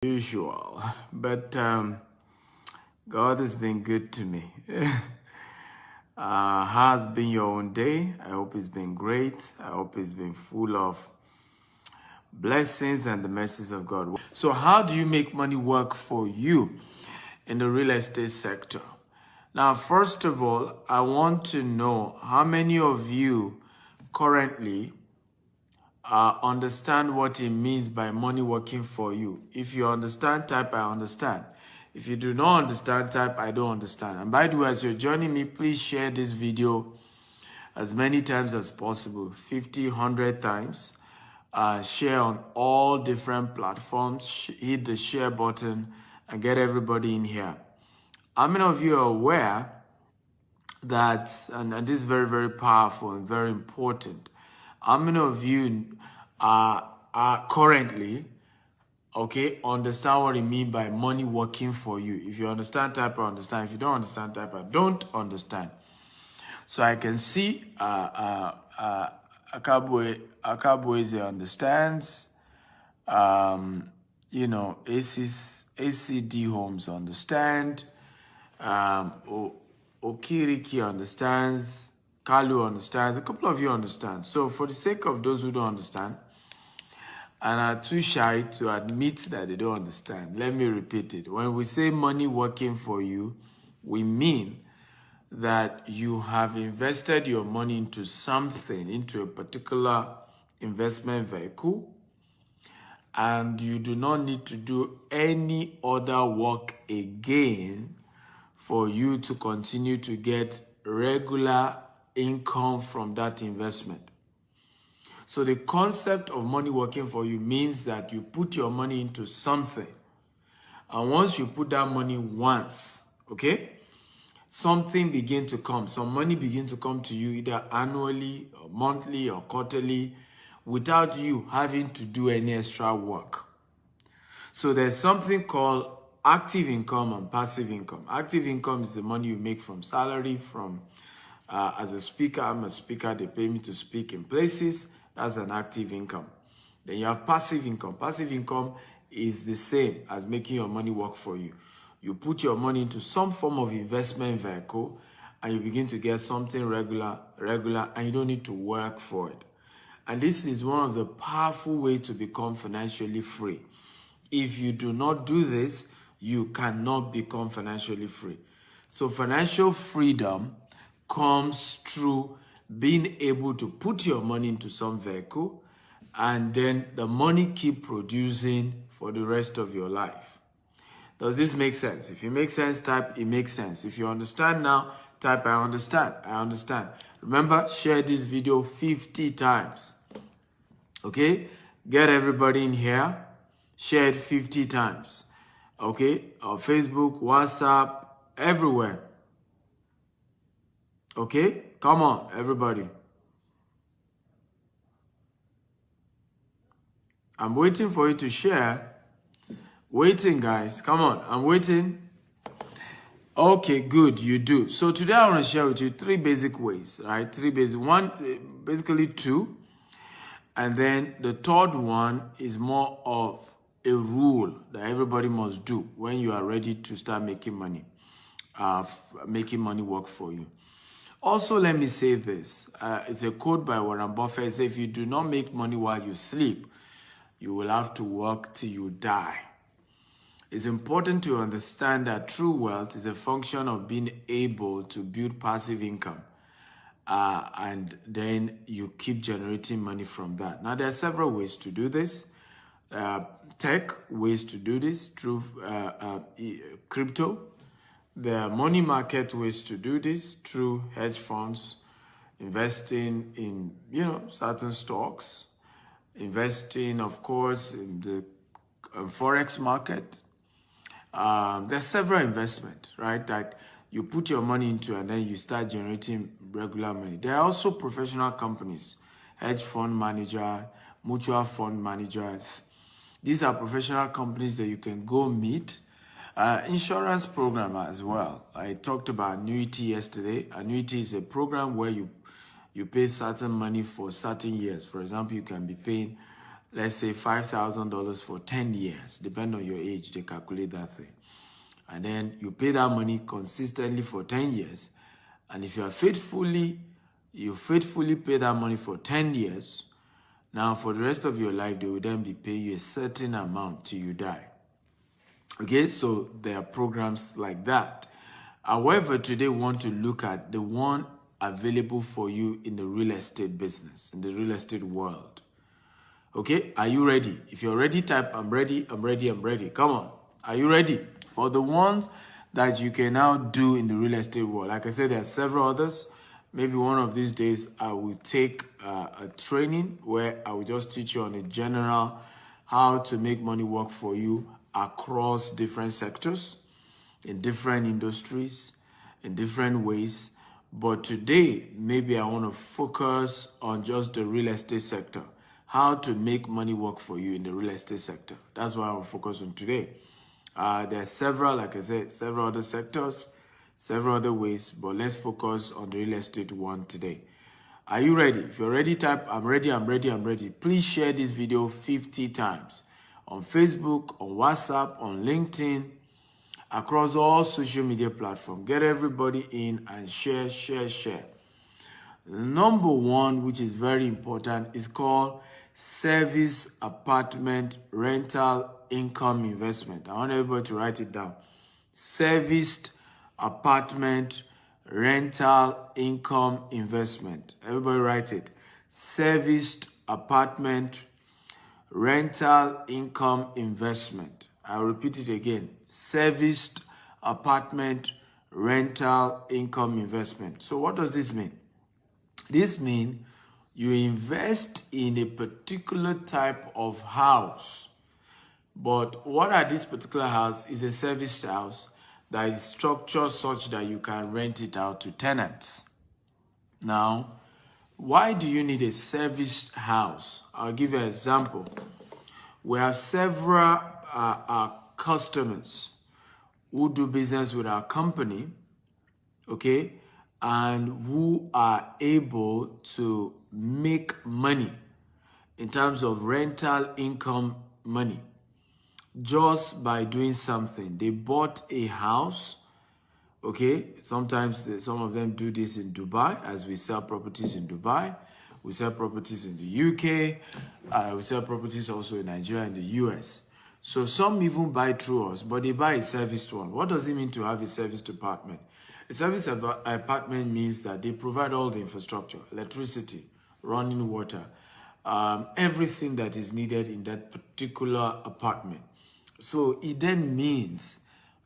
Usual, but God has been good to me. How's been your own day? I hope it's been great. I hope it's been full of blessings and the mercies of God. So how do you make money work for you in the real estate sector? Now, first of all, I want to know how many of you currently understand what it means by money working for you. If you understand, type I understand. If you do not understand, type I don't understand. And by the way, as you're joining me, please share this video as many times as possible, 50, 100 times. Share on all different platforms, hit the share button and get everybody in here. How many of you are aware that, and this is very, very powerful and very important, how many of you are currently, understand what it means by money working for you? If you understand, type I understand. If you don't understand, type I don't understand. So I can see Akabueze understands. ACD Homes understand. Okiriki understands. Kalu understands. A couple of you understand. So for the sake of those who don't understand and are too shy to admit that they don't understand, let me repeat it. When we say money working for you, we mean that you have invested your money into something, into a particular investment vehicle, and you do not need to do any other work again for you to continue to get regular income from that investment. So the concept of money working for you means that you put your money into something, and once you put that money once, something begin to come. Some money begin to come to you either annually or monthly or quarterly without you having to do any extra work. So there's something called active income and passive income. Active income is the money you make from salary, from as a speaker. I'm a speaker, they pay me to speak in places. That's an active income. Then you have passive income. Passive income is the same as making your money work for you. You put your money into some form of investment vehicle and you begin to get something regular, and you don't need to work for it. And this is one of the powerful ways to become financially free. If you do not do this, you cannot become financially free. So financial freedom comes through being able to put your money into some vehicle and then the money keep producing for the rest of your life. Does this make sense? If it makes sense, type it makes sense. If you understand now, type I understand. I understand. Remember, share this video 50 times. Okay? Get everybody in here. Share it 50 times. Okay? On Facebook, WhatsApp, everywhere. Okay? Come on, everybody. I'm waiting for you to share. Waiting, guys. Come on, I'm waiting. Okay, good, you do. So today I want to share with you three basic ways, right? Basically two. And then the third one is more of a rule that everybody must do when you are ready to start making money, making money work for you. Also, let me say this. It's a quote by Warren Buffett. It says, if you do not make money while you sleep, you will have to work till you die. It's important to understand that true wealth is a function of being able to build passive income. And then you keep generating money from that. Now, there are several ways to do this. Tech ways to do this through crypto. There are money market ways to do this through hedge funds, investing in, certain stocks, investing, of course, in the Forex market. There's several investments, right, that you put your money into and then you start generating regular money. There are also professional companies, hedge fund manager, mutual fund managers. These are professional companies that you can go meet. Insurance program as well. I talked about annuity yesterday. Annuity is a program where you pay certain money for certain years. For example, you can be paying let's say $5,000 for 10 years, depending on your age, they calculate that thing. And then you pay that money consistently for 10 years. And if you faithfully pay that money for 10 years, now for the rest of your life, they will then be paying you a certain amount till you die. Okay, so there are programs like that. However, today we want to look at the one available for you in the real estate business, in the real estate world. Okay, are you ready? If you're ready, type I'm ready, I'm ready, I'm ready. Come on, are you ready? For the ones that you can now do in the real estate world. Like I said, there are several others. Maybe one of these days I will take a training where I will just teach you on a general how to make money work for you across different sectors, in different industries, in different ways. But today, maybe I want to focus on just the real estate sector, how to make money work for you in the real estate sector. That's what I will focus on today. There are several, like I said, several other sectors, several other ways, but let's focus on the real estate one today. Are you ready? If you're ready, type I'm ready, I'm ready, I'm ready. Please share this video 50 times on Facebook, on WhatsApp, on LinkedIn, across all social media platforms. Get everybody in and share, share, share. Number one, which is very important, is called service apartment rental income investment. I want everybody to write it down. Serviced apartment rental income investment. Everybody write it. Serviced apartment rental income investment. I'll repeat it again. Serviced apartment rental income investment. So what does this mean? This means you invest in a particular type of house. But what are this particular house? Is a service house that is structured such that you can rent it out to tenants. Now, why do you need a serviced house? I'll give you an example. We have several customers who do business with our company, okay, and who are able to make money in terms of rental income money just by doing something. They bought a house, okay? Sometimes some of them do this in Dubai, as we sell properties in Dubai. We sell properties in the UK. We sell properties also in Nigeria and the US. So some even buy through us, but they buy a serviced one. What does it mean to have a serviced apartment? A serviced apartment means that they provide all the infrastructure, electricity, running water, everything that is needed in that particular apartment. So it then means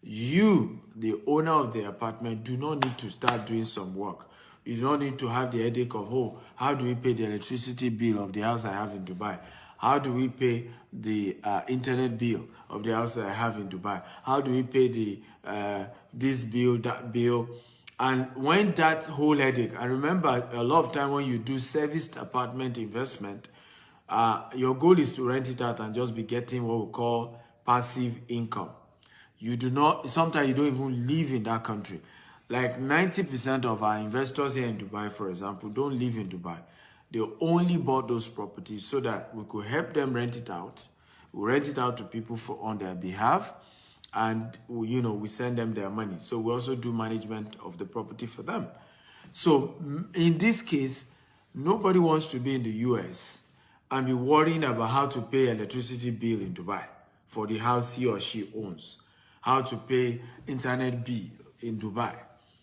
you, the owner of the apartment, do not need to start doing some work. You don't need to have the headache of, oh, how do we pay the electricity bill of the house I have in Dubai? How do we pay the internet bill of the house that I have in Dubai? How do we pay the this bill, that bill? And when that whole headache, and remember, a lot of time when you do serviced apartment investment, your goal is to rent it out and just be getting what we call passive income. You do not, sometimes you don't even live in that country. Like 90% of our investors here in Dubai, for example, don't live in Dubai. They only bought those properties so that we could help them rent it out. We rent it out to people on their behalf, and we send them their money. So we also do management of the property for them. So in this case, nobody wants to be in the US and be worrying about how to pay electricity bill in Dubai for the house he or she owns, how to pay internet bill in Dubai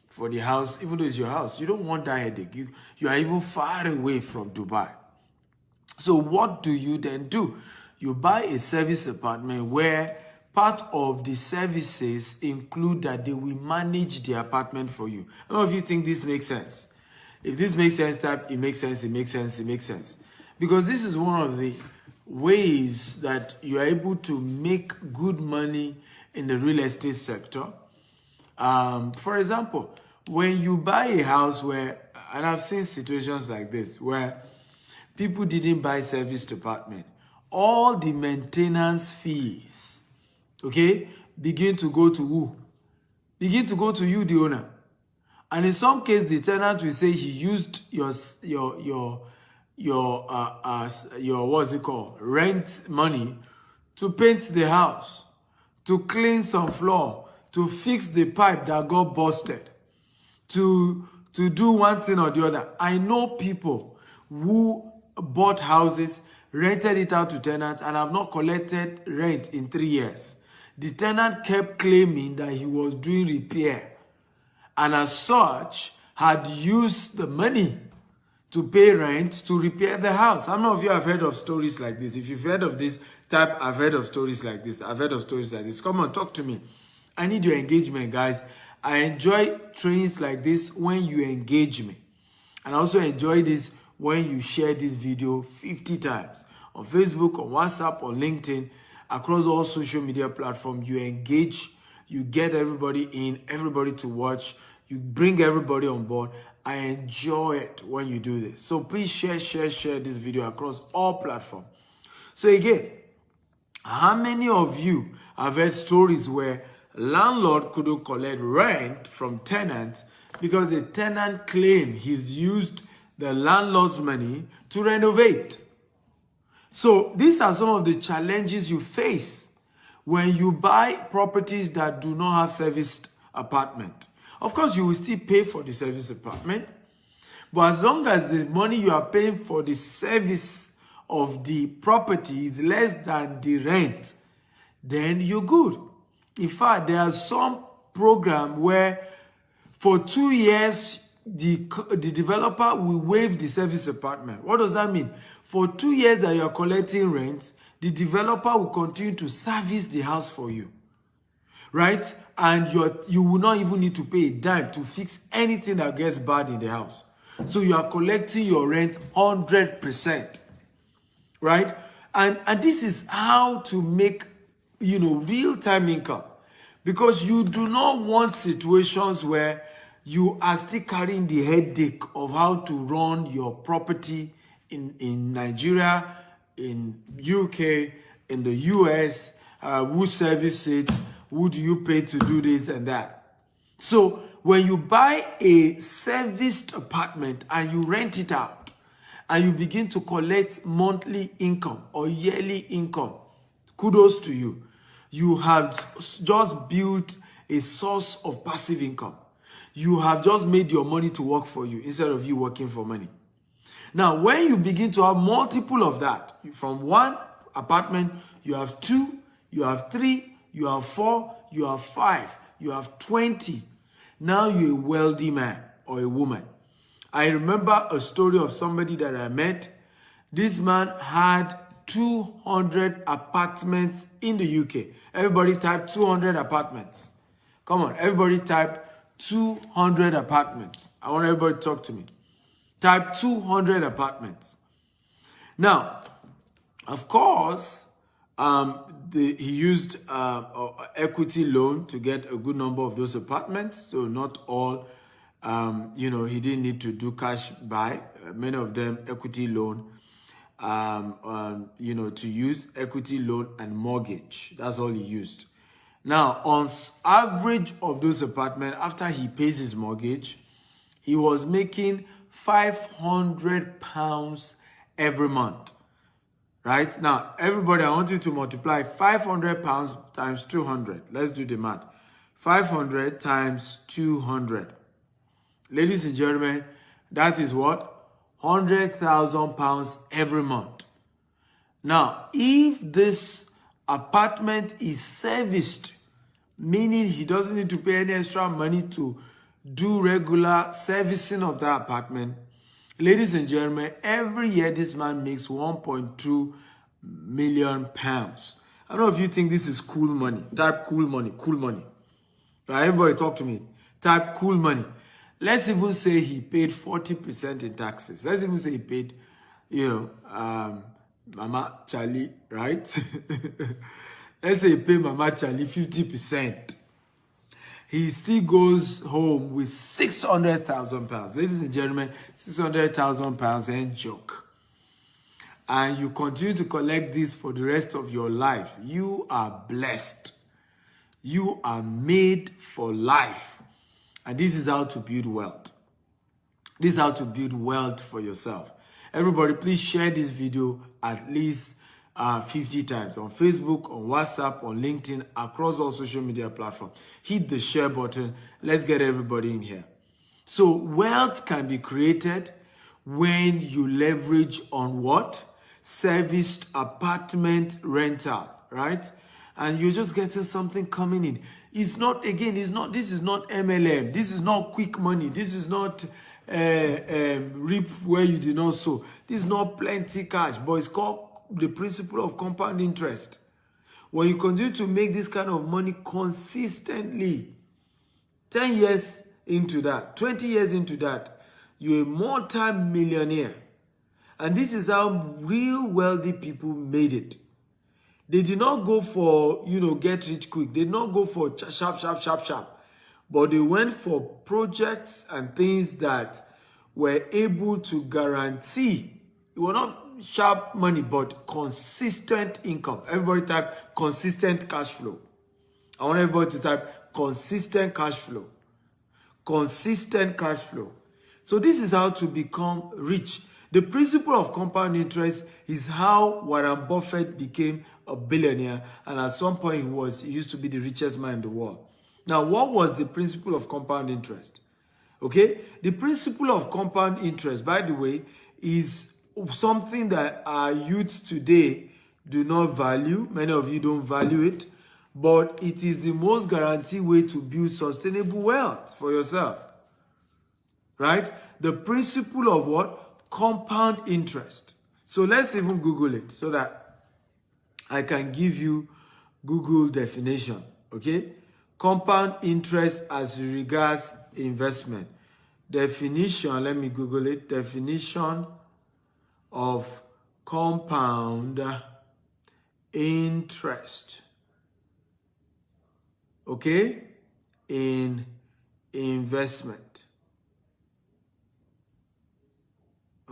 for the house, even though it's your house. You don't want that headache. You are even far away from Dubai. So what do you then do? You buy a service apartment where part of the services include that they will manage the apartment for you. I don't know if you think this makes sense. If this makes sense, type it makes sense, it makes sense, it makes sense. Because this is one of the ways that you are able to make good money in the real estate sector. For example, when you buy a house where, and I've seen situations like this, where people didn't buy serviced apartment, all the maintenance fees, okay, begin to go to who? Begin to go to you, the owner. And in some case, the tenant will say he used your your what's it called, rent money to paint the house, to clean some floor, to fix the pipe that got busted, to do one thing or the other. I know people who bought houses, rented it out to tenants, and have not collected rent in 3 years. The tenant kept claiming that he was doing repair, and as such, had used the money to pay rent to repair the house. How many of you have heard of stories like this? If you've heard of this type, I've heard of stories like this. I've heard of stories like this. Come on, talk to me. I need your engagement, guys. I enjoy trainings like this when you engage me. And I also enjoy this when you share this video 50 times. On Facebook, on WhatsApp, on LinkedIn, across all social media platforms, you engage, you get everybody in, everybody to watch, you bring everybody on board. I enjoy it when you do this. So please share this video across all platforms. So again, how many of you have heard stories where landlord couldn't collect rent from tenants because the tenant claimed he's used the landlord's money to renovate? So these are some of the challenges you face when you buy properties that do not have serviced apartment. Of course, you will still pay for the service apartment, but as long as the money you are paying for the service of the property is less than the rent, then you're good. In fact, there are some program where for 2 years, the developer will waive the service apartment. What does that mean? For 2 years that you are collecting rent, the developer will continue to service the house for you, right? And you will not even need to pay a dime to fix anything that gets bad in the house. So you are collecting your rent 100%, right? And this is how to make, real-time income, because you do not want situations where you are still carrying the headache of how to run your property in Nigeria, in UK, in the US, who service it, who do you pay to do this and that. So when you buy a serviced apartment and you rent it out and you begin to collect monthly income or yearly income, kudos to you. You have just built a source of passive income. You have just made your money to work for you instead of you working for money. Now, when you begin to have multiple of that, from one apartment, you have 2, you have 3, you have 4, you have 5, you have 20. Now you're a wealthy man or a woman. I remember a story of somebody that I met. This man had 200 apartments in the UK. Everybody type 200 apartments. Come on, everybody type 200 apartments. I want everybody to talk to me. Type 200 apartments. Now, of course, he used equity loan to get a good number of those apartments. So not all, he didn't need to do cash buy. Many of them equity loan, to use equity loan and mortgage. That's all he used. Now, on average of those apartments, after he pays his mortgage, he was making £500 every month. Right? Now, everybody, I want you to multiply £500 times 200. Let's do the math. 500 times 200. Ladies and gentlemen, that is what? £100,000 every month. Now, if this apartment is serviced, meaning he doesn't need to pay any extra money to do regular servicing of that apartment, ladies and gentlemen, every year this man makes £1.2 million. I don't know if you think this is cool money. Type cool money, cool money. Right, everybody talk to me. Type cool money. Let's even say he paid 40% in taxes. Let's even say he paid, Mama Charlie, right? Let's say he paid Mama Charlie 50%. He still goes home with £600,000. Ladies and gentlemen, £600,000 ain't joke. And you continue to collect this for the rest of your life. You are blessed. You are made for life. And this is how to build wealth. This is how to build wealth for yourself. Everybody, please share this video at least 50 times on Facebook, on WhatsApp, on LinkedIn, across all social media platforms. Hit the share button. Let's get everybody in here. So wealth can be created when you leverage on what? Serviced apartment rental, right? And you're just getting something coming in. It's not, again, this is not MLM. This is not quick money. This is not reap where you did not sow. This is not plenty cash, but it's called the principle of compound interest. When you continue to make this kind of money consistently, 10 years into that, 20 years into that, you're a multi-millionaire. And this is how real wealthy people made it. They did not go for, get rich quick. They did not go for sharp. But they went for projects and things that were able to guarantee, it was not sharp money, but consistent income. Everybody type consistent cash flow. I want everybody to type consistent cash flow. Consistent cash flow. So this is how to become rich. The principle of compound interest is how Warren Buffett became a billionaire, and at some point he used to be the richest man in the world. Now, what was the principle of compound interest? Okay, the principle of compound interest, by the way, is something that our youth today do not value. Many of you don't value it, but it is the most guaranteed way to build sustainable wealth for yourself. Right? The principle of what? Compound interest. So let's even Google it so that I can give you Google definition. Okay? Compound interest as regards investment. Definition, let me Google it. Definition of compound interest. Okay? In investment.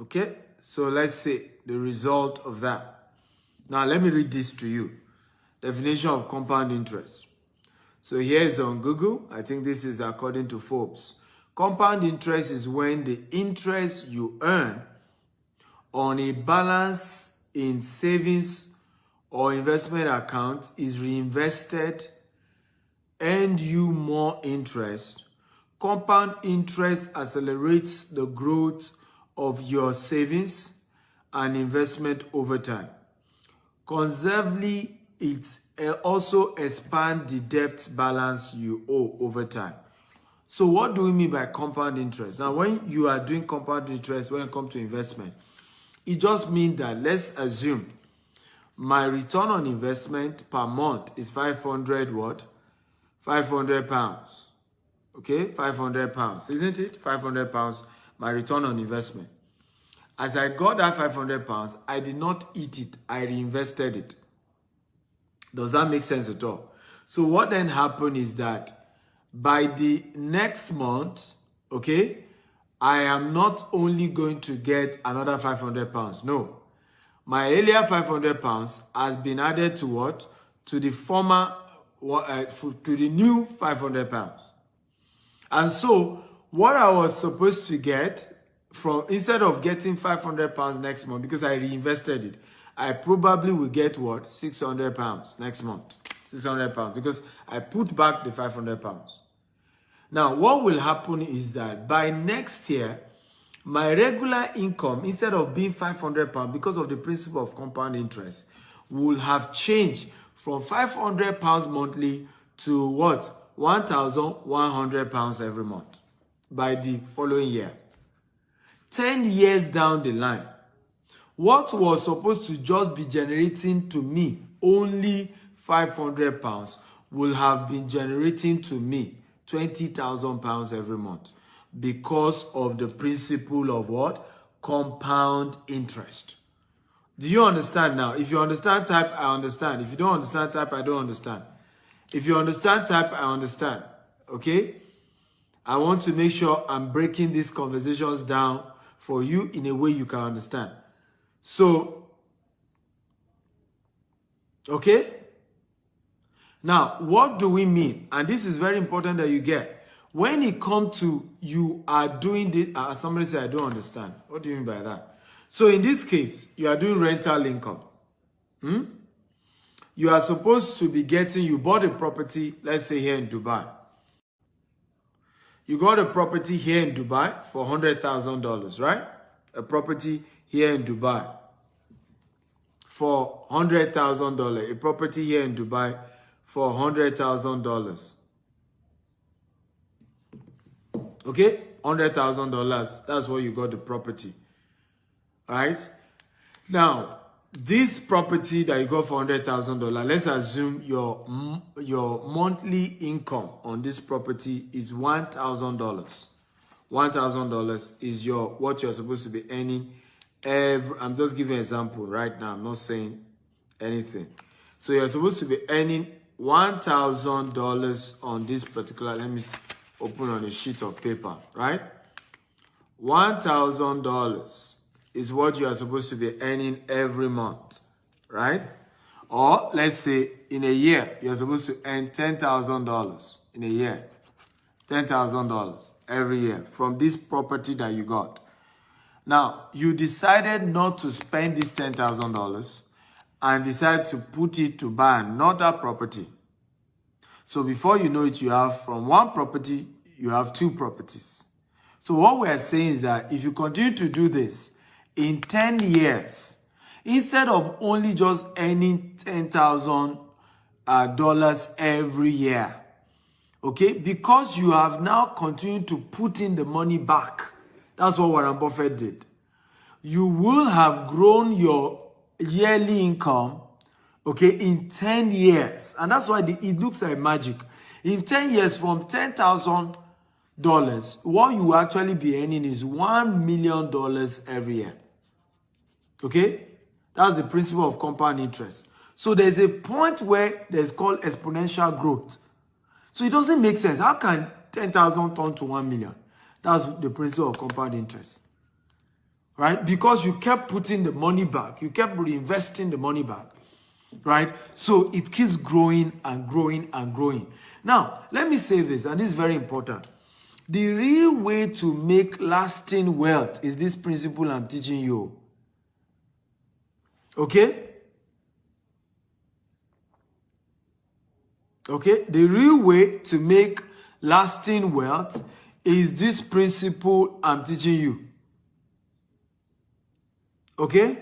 Okay? So let's say the result of that. Now let me read this to you. Definition of compound interest. So here is on Google. I think this is according to Forbes. Compound interest is when the interest you earn on a balance in savings or investment account is reinvested and you more interest. Compound interest accelerates the growth of your savings and investment over time. Conservatively, it also expands the debt balance you owe over time. So what do we mean by compound interest? Now, when you are doing compound interest, when it comes to investment, it just means that, let's assume my return on investment per month is 500 what? 500 pounds. Okay, 500 pounds, isn't it? 500 pounds, my return on investment. As I got that 500 pounds, I did not eat it. I reinvested it. Does that make sense at all? So what then happened is that by the next month, okay, I am not only going to get another 500 pounds. No. My earlier 500 pounds has been added to what? To the former, to the new 500 pounds. And so what I was supposed to get from, instead of getting 500 pounds next month, because I reinvested it, I probably will get what? 600 pounds next month. 600 pounds because I put back the 500 pounds. Now, what will happen is that by next year, my regular income, instead of being 500 pounds, because of the principle of compound interest, will have changed from 500 pounds monthly to what? 1,100 pounds every month by the following year. 10 years down the line, what was supposed to just be generating to me only 500 pounds will have been generating to me 20,000 pounds every month because of the principle of what? Compound interest. Do you understand now? If you understand, type I understand. If you don't understand, type I don't understand. If you understand, type I understand. Okay? I want to make sure I'm breaking these conversations down for you in a way you can understand. So, okay? Now, what do we mean? And this is very important that you get. When it comes to you are doing this, somebody say, I don't understand. What do you mean by that? So in this case, you are doing rental income. You are supposed to be getting, you bought a property, let's say here in Dubai. You got a property here in Dubai for $100,000, right? A property here in Dubai for $100,000. A property here in Dubai for $100,000. Okay? $100,000. That's what you got the property. All right? Now, this property that you got for $100,000, let's assume your monthly income on this property is $1,000. $1,000 is what you're supposed to be earning I'm just giving an example right now. I'm not saying anything. So you're supposed to be earning $1,000 on this particular, let me open on a sheet of paper, right? $1,000 is what you are supposed to be earning every month, right? Or let's say in a year, you're supposed to earn $10,000 in a year. $10,000 every year from this property that you got. Now, you decided not to spend this $10,000 and decided to put it to buy another property. So before you know it, you have from one property, you have two properties. So what we are saying is that if you continue to do this, in 10 years, instead of only just earning $10,000 every year, okay, because you have now continued to put in the money back, that's what Warren Buffett did. You will have grown your yearly income, okay, in 10 years. And that's why it looks like magic. In 10 years, from $10,000, what you will actually be earning is $1 million every year. Okay? That's the principle of compound interest. So there's a point where there's called exponential growth. So it doesn't make sense. How can 10,000 turn to 1 million? That's the principle of compound interest. Right? Because you kept putting the money back. You kept reinvesting the money back. Right? So it keeps growing and growing and growing. Now, let me say this, and this is very important. The real way to make lasting wealth is this principle I'm teaching you. Okay? Okay? The real way to make lasting wealth is this principle I'm teaching you. Okay?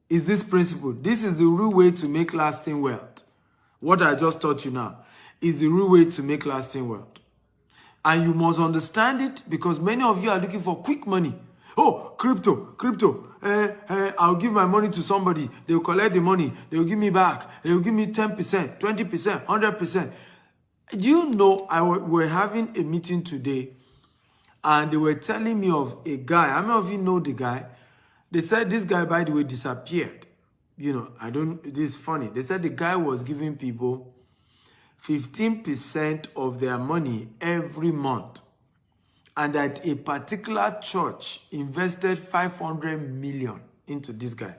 Is this principle. This is the real way to make lasting wealth. What I just taught you now is the real way to make lasting wealth. And you must understand it because many of you are looking for quick money. Oh, crypto. I'll give my money to somebody. They'll collect the money. They'll give me back. They'll give me 10%, 20%, 100%. Do you know, we're having a meeting today and they were telling me of a guy. How many of you know the guy? They said this guy, by the way, disappeared. You know, this is funny. They said the guy was giving people 15% of their money every month. And that a particular church invested 500 million into this guy.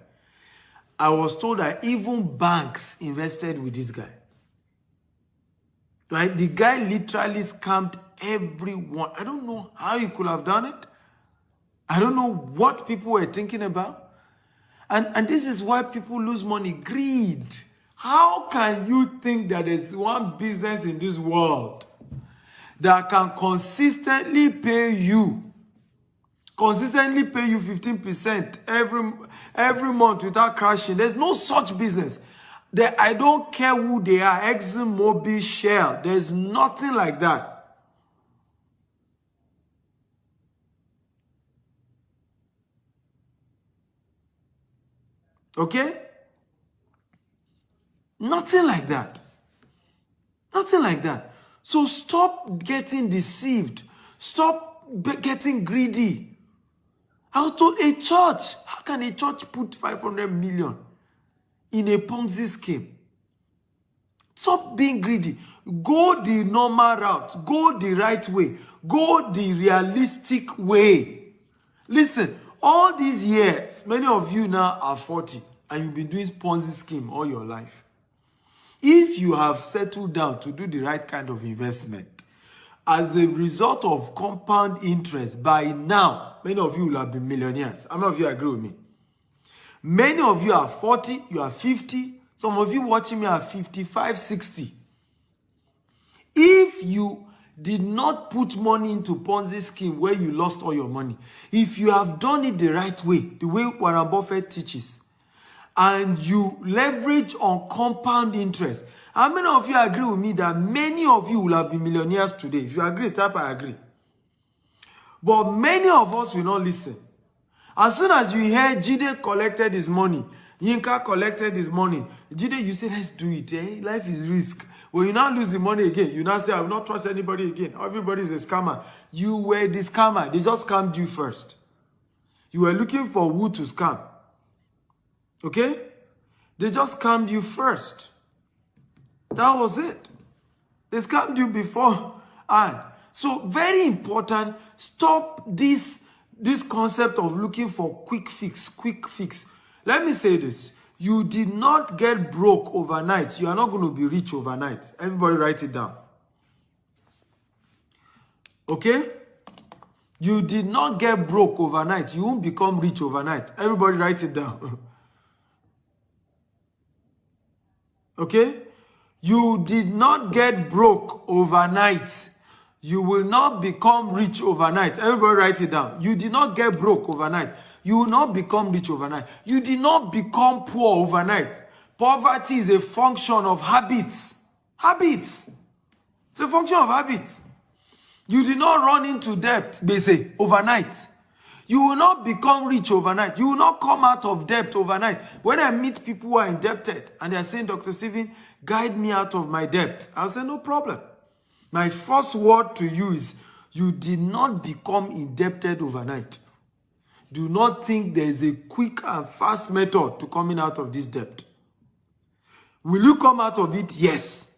I was told that even banks invested with this guy. Right? The guy literally scammed everyone. I don't know how he could have done it. I don't know what people were thinking about. And this is why people lose money. Greed. How can you think that there's one business in this world that can consistently pay you 15% every month without crashing? There's no such business. I don't care who they are, Exxon, Mobil, Shell. There's nothing like that. Okay? Nothing like that. Nothing like that. So stop getting deceived. Stop getting greedy. I was told a church. How can a church put 500 million in a Ponzi scheme? Stop being greedy. Go the normal route. Go the right way. Go the realistic way. Listen, all these years, many of you now are 40 and you've been doing Ponzi scheme all your life. If you have settled down to do the right kind of investment, as a result of compound interest, by now, many of you will have been millionaires. How many of you agree with me? Many of you are 40, you are 50. Some of you watching me are 55, 60. If you did not put money into Ponzi scheme where you lost all your money, if you have done it the right way, the way Warren Buffett teaches, and you leverage on compound interest, how many of you agree with me that many of you will have been millionaires today? If you agree, type I agree. But many of us will not listen. As soon as you hear Jide collected his money, Yinka collected his money, Jide, you say, let's do it. Eh? Life is risk. When you now lose the money again, you now say, I will not trust anybody again. Everybody is a scammer. You were the scammer. They just scammed you first. You were looking for who to scam. Okay? They just scammed you first. That was it. They scammed you before. And so, very important, stop this concept of looking for quick fix. Let me say this. You did not get broke overnight. You are not going to be rich overnight. Everybody write it down. Okay? You did not get broke overnight. You won't become rich overnight. Everybody write it down. Okay? You did not get broke overnight. You will not become rich overnight. Everybody write it down. You did not get broke overnight. You will not become rich overnight. You did not become poor overnight. Poverty is a function of habits. Habits. It's a function of habits. You did not run into debt, they say, overnight. You will not become rich overnight. You will not come out of debt overnight. When I meet people who are indebted and they are saying, Dr. Stephen, guide me out of my debt, I'll say, no problem. My first word to you is, you did not become indebted overnight. Do not think there is a quick and fast method to coming out of this debt. Will you come out of it? Yes.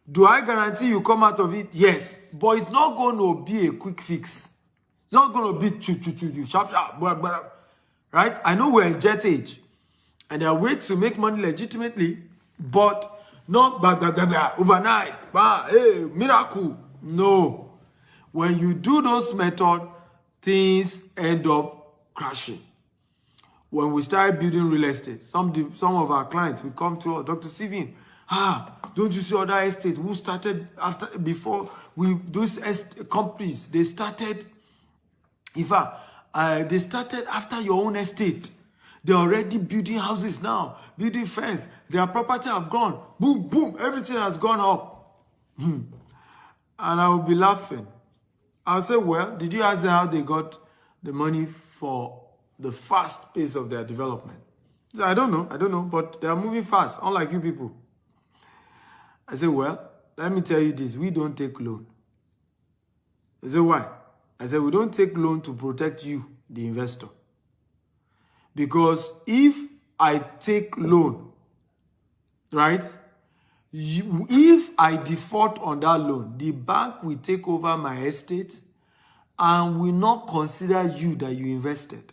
Do I guarantee you come out of it? Yes. But it's not going to be a quick fix. It's not going to be sharp, blah, blah. Right? I know we're in jet age. And there are ways to make money legitimately, but not overnight. Hey, miracle. No. When you do those methods, things end up crashing. When we start building real estate, some of our clients will come to us, Dr. Stephen, don't you see other estates who started before those companies, they started, they started after your own estate. They're already building houses now, building fence. Their property have gone. Boom, boom, everything has gone up. And I will be laughing. I'll say, well, did you ask them how they got the money for the fast pace of their development? So I don't know, but they are moving fast, unlike you people. I say, well, let me tell you this, we don't take loan. I say, why? I say, we don't take loan to protect you, the investor. Because if I take loan, right, if I default on that loan, the bank will take over my estate and will not consider you that you invested.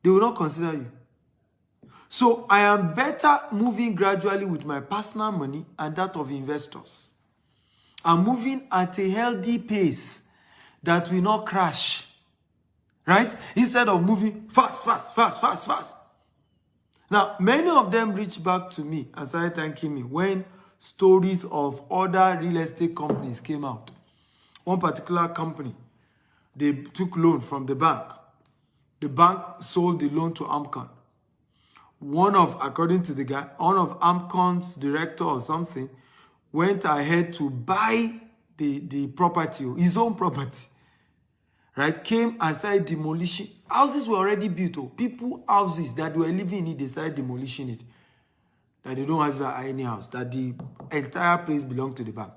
They will not consider you. So I am better moving gradually with my personal money and that of investors. I'm moving at a healthy pace that will not crash. Right? Instead of moving fast. Now, many of them reached back to me and started thanking me when stories of other real estate companies came out. One particular company, they took loan from the bank. The bank sold the loan to Amcon. According to the guy, one of Amcon's director or something went ahead to buy the property, his own property. Right? Came and started demolishing. Houses were already built. People, houses that were living in it, they started demolishing it. That they don't have any house. That the entire place belonged to the bank.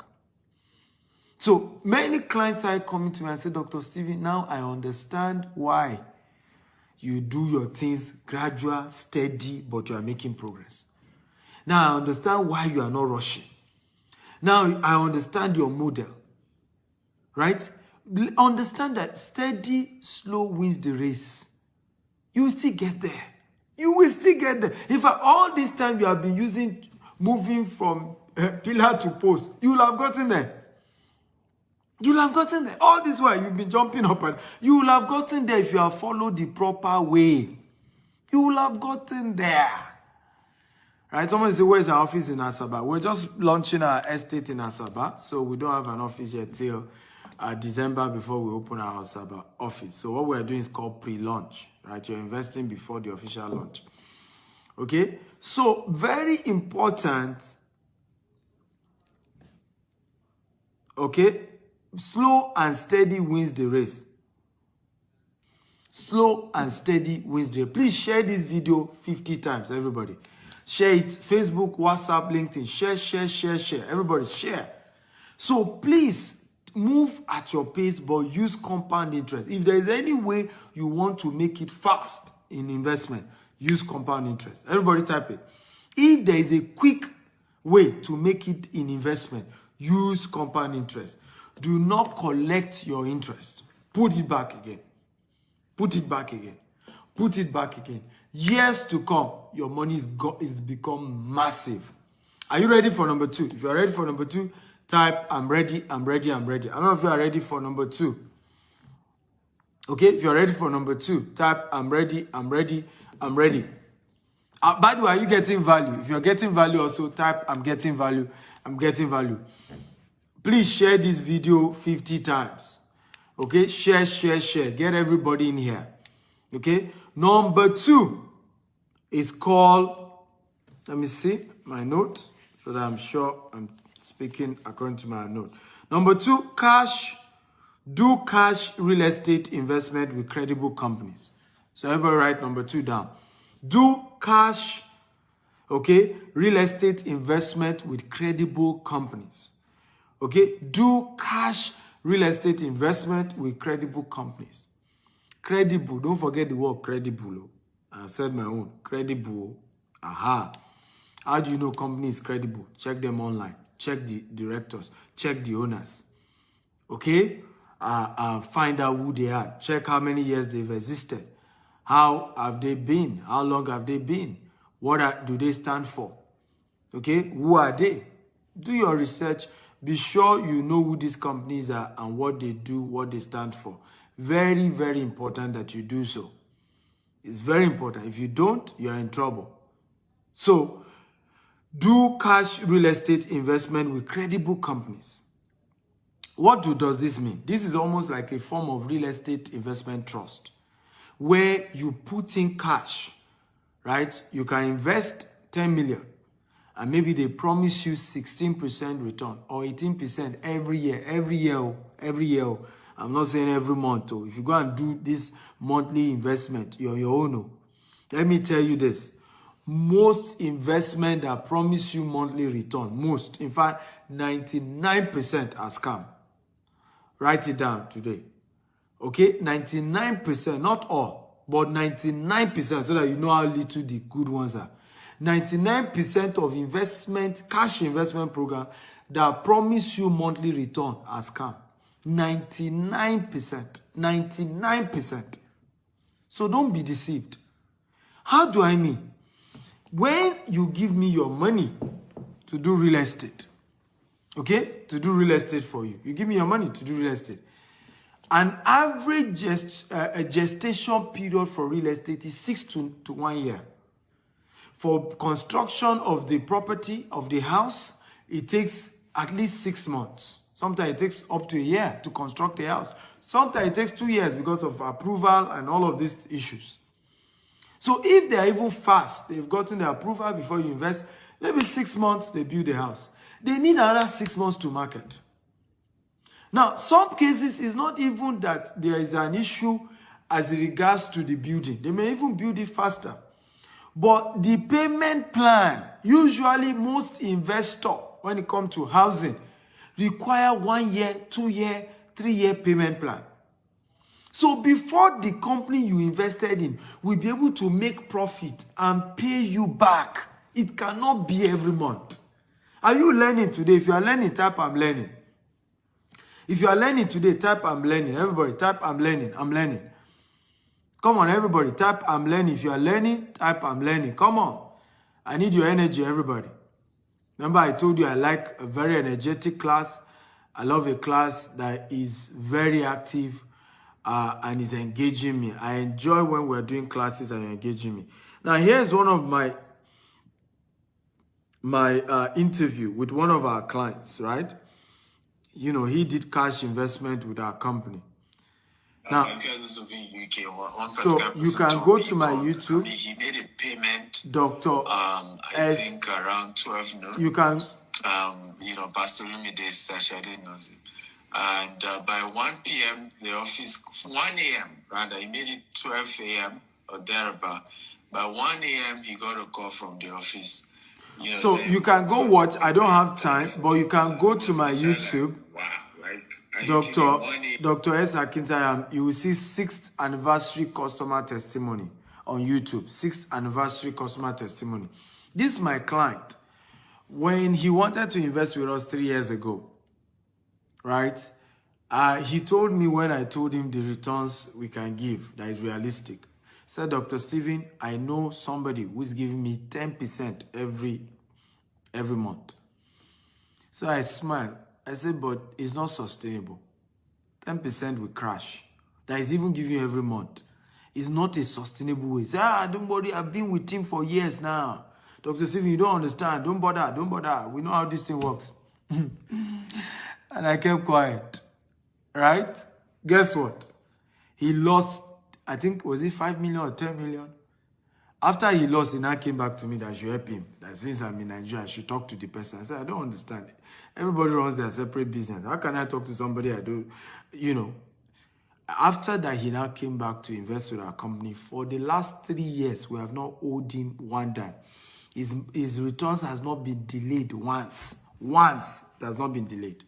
So many clients started coming to me and said, Dr. Stephen, now I understand why you do your things gradual, steady, but you are making progress. Now I understand why you are not rushing. Now I understand your model. Right? Understand that steady, slow wins the race. You will still get there. You will still get there. In fact, all this time you have been moving from pillar to post, you will have gotten there. You will have gotten there. All this while you've been jumping up and you will have gotten there if you have followed the proper way. you will have gotten there. Right? Someone say, where's our office in Asaba? We're just launching our estate in Asaba, so we don't have an office yet till December before we open our Asaba office. So what we're doing is called pre-launch, right? You're investing before the official launch. Okay? So very important. Okay? Slow and steady wins the race. Slow and steady wins the race. Please share this video 50 times, everybody. Share it. Facebook, WhatsApp, LinkedIn. Share. Everybody share. So please move at your pace, but use compound interest. If there is any way you want to make it fast in investment, use compound interest. Everybody type it. If there is a quick way to make it in investment, use compound interest. Do not collect your interest. Put it back again. Put it back again. Put it back again. Years to come, your money is become massive. Are you ready for number 2? If you are ready for number 2, type I'm ready, I'm ready, I'm ready. I don't know if you are ready for number 2. Okay, if you are ready for number 2, type I'm ready, I'm ready, I'm ready. By the way, are you getting value? If you're getting value also, type I'm getting value, I'm getting value. Please share this video 50 times. Okay, share. Get everybody in here. Okay, number 2 is called, let me see my note so that I'm sure I'm speaking according to my note. Number 2, do cash real estate investment with credible companies. So everybody write number 2 down. Do cash, okay, real estate investment with credible companies. Okay, do cash real estate investment with credible companies. Credible, don't forget the word credible. I said my own. Credible. Aha. How do you know company is credible? Check them online. Check the directors. Check the owners. Okay? Find out who they are. Check how many years they've existed. How have they been? How long have they been? What do they stand for? Okay? Who are they? Do your research. Be sure you know who these companies are and what they do, what they stand for. Very, very important that you do so. It's very important. If you don't, you're in trouble. So, do cash real estate investment with credible companies. What does this mean? This is almost like a form of real estate investment trust where you put in cash, right? You can invest 10 million and maybe they promise you 16% return or 18% every year. I'm not saying every month. If you go and do this monthly investment, you're your own. Let me tell you this. Most investment that promise you monthly return, most, in fact, 99% are scam. Write it down today. Okay? 99%, not all, but 99%, so that you know how little the good ones are. 99% of investment, cash investment program that promise you monthly return are scam. 99%. So don't be deceived. How do I mean? When you give me your money to do real estate, okay, to do real estate for you, you give me your money to do real estate. An average gestation period for real estate is 6 to 1 year. For construction of the property, of the house, it takes at least 6 months. Sometimes it takes up to a year to construct a house. Sometimes it takes 2 years because of approval and all of these issues. So if they're even fast, they've gotten the approval before you invest, maybe 6 months they build the house. They need another 6 months to market. Now, some cases it's not even that there is an issue as regards to the building. They may even build it faster. But the payment plan, usually most investors, when it comes to housing, require 1 year, 2 year, 3 year payment plan. So before the company you invested in will be able to make profit and pay you back, it cannot be every month. Are you learning today? If you are learning, type I'm learning. If you are learning today, type I'm learning. Everybody type I'm learning. I'm learning. Come on, everybody, type I'm learning. If you are learning, type I'm learning. Come on. I need your energy, everybody. Remember, I told you I like a very energetic class. I love a class that is very active. and is engaging me. I enjoy when we're doing classes and you're engaging me. Now, here's one of my interview with one of our clients, right? You know, he did cash investment with our company. Now, so you can go to my YouTube. He made a payment, Dr. I think around 12 noon. You can, you know, Pastor Lumide Sashade knows it. And by 1 p.m., the office, 1 a.m. rather, he made it 12 a.m. or thereabout. By 1 a.m., he got a call from the office. You know, so you can go watch. I don't have time, but you can go to my YouTube. Wow, like Dr. S. Akintayam. You will see 6th anniversary customer testimony on YouTube. 6th anniversary customer testimony. This is my client. When he wanted to invest with us 3 years ago, right? He told me when I told him the returns we can give that is realistic. He said, Dr. Stephen, I know somebody who's giving me 10% every month. So I smiled. I said, but it's not sustainable. 10% will crash. That is even giving you every month. It's not a sustainable way. Say, don't worry, I've been with him for years now. Dr. Stephen, you don't understand. Don't bother. We know how this thing works. And I kept quiet. Right? Guess what? He lost, I think, was it 5 million or 10 million? After he lost, he now came back to me that I should help him. That since I'm in Nigeria, I should talk to the person. I said, I don't understand it. Everybody runs their separate business. How can I talk to somebody I don't, you know? After that, he now came back to invest with our company. For the last 3 years, we have not owed him one dime. His returns has not been delayed once. Once, it has not been delayed.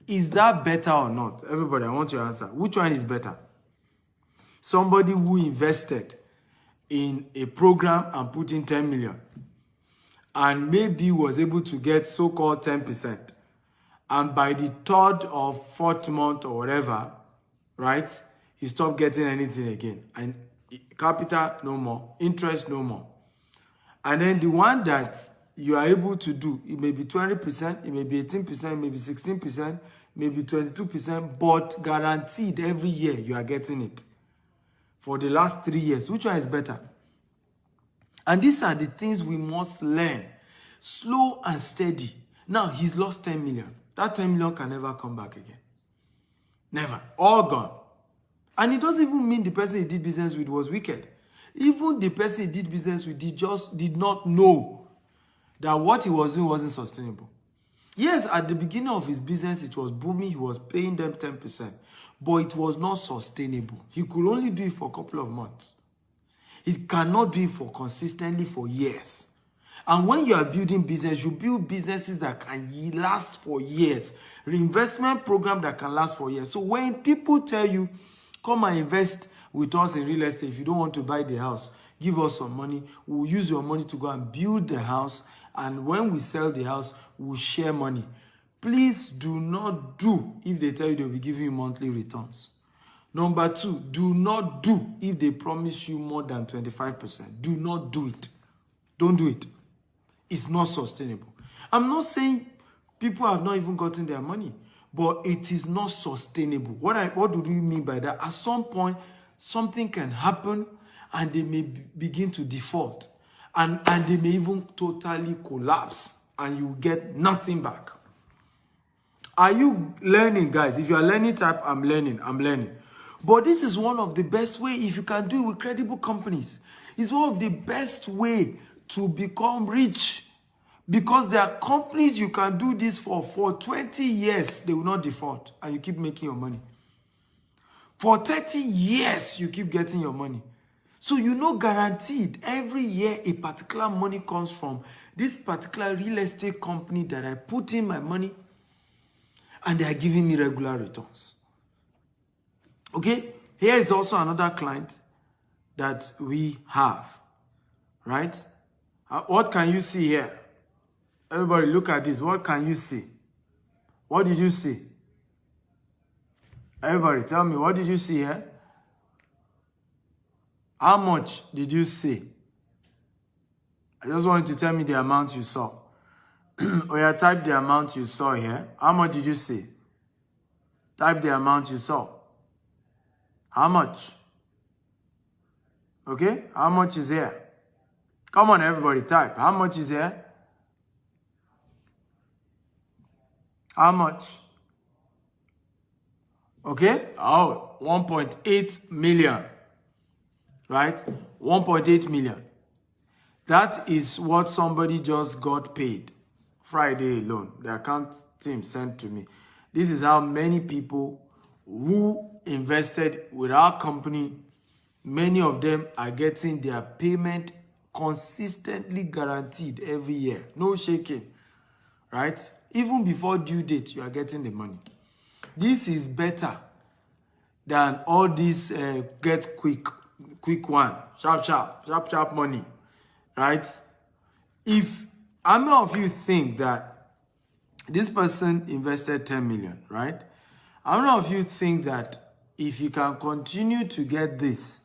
Is that better or not? Everybody, I want your answer. Which one is better? Somebody who invested in a program and put in 10 million and maybe was able to get so-called 10%. And by the 3rd or 4th month or whatever, right, he stopped getting anything again. And capital, no more. Interest, no more. And then the one that you are able to do, it may be 20%, it may be 18%, it may be 16%, maybe 22%, but guaranteed every year you are getting it for the last 3 years. Which one is better? And these are the things we must learn. Slow and steady. Now, he's lost 10 million. That 10 million can never come back again. Never. All gone. And it doesn't even mean the person he did business with was wicked. Even the person he did business with, he just did not know that what he was doing wasn't sustainable. Yes, at the beginning of his business, it was booming. He was paying them 10%. But it was not sustainable. He could only do it for a couple of months. He cannot do it for consistently for years. And when you are building business, you build businesses that can last for years. Reinvestment program that can last for years. So when people tell you, come and invest with us in real estate, if you don't want to buy the house, give us some money. We'll use your money to go and build the house. And when we sell the house, we'll share money. Please do not do if they tell you they'll be giving you monthly returns. Number 2, do not do if they promise you more than 25%. Do not do it. Don't do it. It's not sustainable. I'm not saying people have not even gotten their money, but it is not sustainable. What do we mean by that? At some point, something can happen and they may begin to default. And they may even totally collapse and you get nothing back. Are you learning, guys? If you are learning type, I'm learning. But this is one of the best ways, if you can do it with credible companies. It's one of the best way to become rich. Because there are companies you can do this for 20 years, they will not default. And you keep making your money. For 30 years, you keep getting your money. So you know guaranteed every year a particular money comes from this particular real estate company that I put in my money and they are giving me regular returns. Okay? Here is also another client that we have. Right? What can you see here? Everybody look at this. What can you see? What did you see? Everybody tell me, what did you see here? How much did you see? I just want you to tell me the amount you saw. Or yeah, type the amount you saw here. How much did you see? Type the amount you saw. How much? Okay, how much is here? Come on, everybody, type. How much is here? How much? Okay, oh, 1.8 million, right? 1.8 million. That is what somebody just got paid Friday alone. The account team sent to me. This is how many people who invested with our company, many of them are getting their payment consistently guaranteed every year. No shaking, right? Even before due date, you are getting the money. This is better than all this get quick one, sharp money, right? If how many of you think that this person invested 10 million, right? How many of you think that if you can continue to get this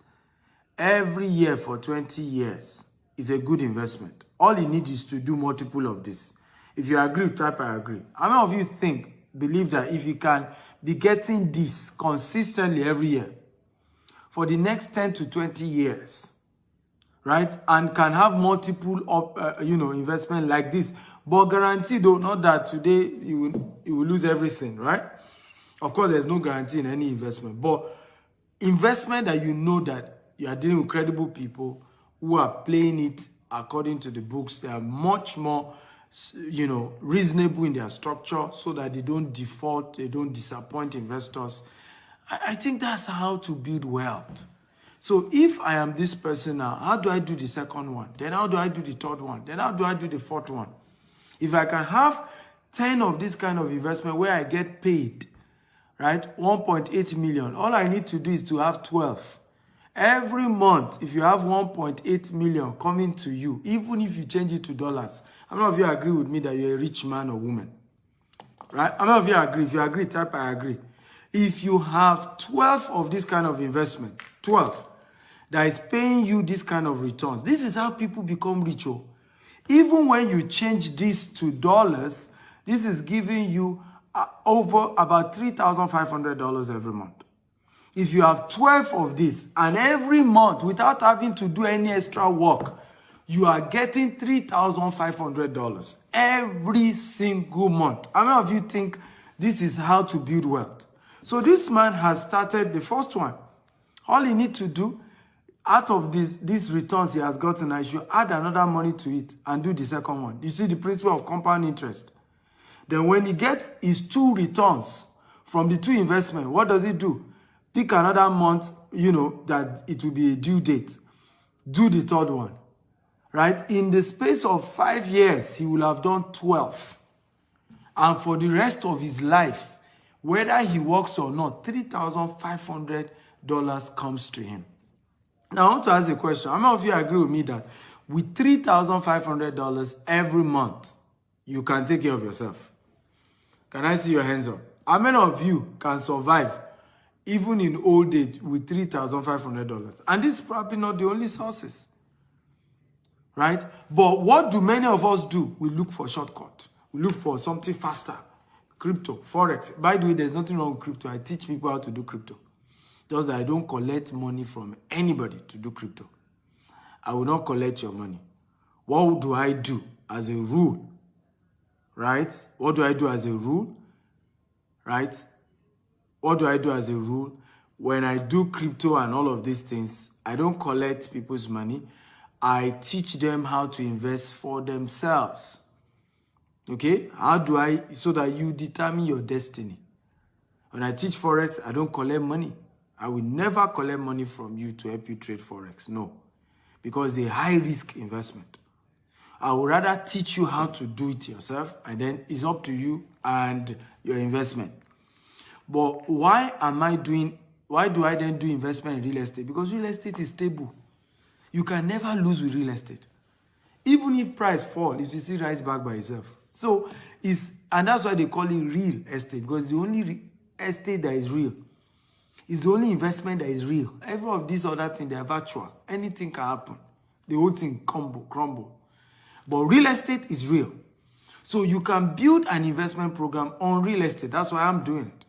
every year for 20 years, is a good investment? All you need is to do multiple of this. If you agree, type I agree. How many of you believe that if you can be getting this consistently every year for the next 10 to 20 years, right, and can have multiple investment like this, but guaranteed though, not that today you will lose everything, right? Of course, there's no guarantee in any investment, but investment that you know that you are dealing with credible people who are playing it according to the books. They are much more, reasonable in their structure so that they don't default, they don't disappoint investors. I think that's how to build wealth. So if I am this person now, how do I do the second one? Then how do I do the third one? Then how do I do the fourth one? If I can have 10 of this kind of investment where I get paid, right, 1.8 million, all I need to do is to have 12. Every month, if you have 1.8 million coming to you, even if you change it to dollars, how many of you agree with me that you're a rich man or woman? Right? How many of you agree? If you agree, type I agree. If you have 12 of this kind of investment, 12, that is paying you this kind of returns, this is how people become rich. Even when you change this to dollars, this is giving you over about $3,500 every month. If you have 12 of this, and every month, without having to do any extra work, you are getting $3,500 every single month. How many of you think this is how to build wealth? So this man has started the first one. All he needs to do, out of these returns he has gotten, I should add another money to it and do the second one. You see the principle of compound interest. Then when he gets his 2 returns from the 2 investments, what does he do? Pick another month, that it will be a due date. Do the third one, right? In the space of 5 years, he will have done 12. And for the rest of his life, whether he works or not, $3,500 comes to him. Now, I want to ask a question. How many of you agree with me that with $3,500 every month, you can take care of yourself? Can I see your hands up? How many of you can survive even in old age with $3,500? And this is probably not the only sources, right? But what do many of us do? We look for shortcut. We look for something faster. Crypto, Forex. By the way, there's nothing wrong with crypto. I teach people how to do crypto. Just that I don't collect money from anybody to do crypto. I will not collect your money. What do I do as a rule? Right? What do I do as a rule? Right? What do I do as a rule? When I do crypto and all of these things, I don't collect people's money. I teach them how to invest for themselves. Okay? How do I, so that you determine your destiny. When I teach Forex, I don't collect money. I will never collect money from you to help you trade Forex. No. Because it's a high-risk investment. I would rather teach you how to do it yourself, and then it's up to you and your investment. But why do I then do investment in real estate? Because real estate is stable. You can never lose with real estate. Even if price falls, it will still rise back by itself. So, and that's why they call it real estate, because the only estate that is real. It's the only investment that is real. Every of these other things, they are virtual. Anything can happen. The whole thing crumble. But real estate is real. So you can build an investment program on real estate. That's why I'm doing it.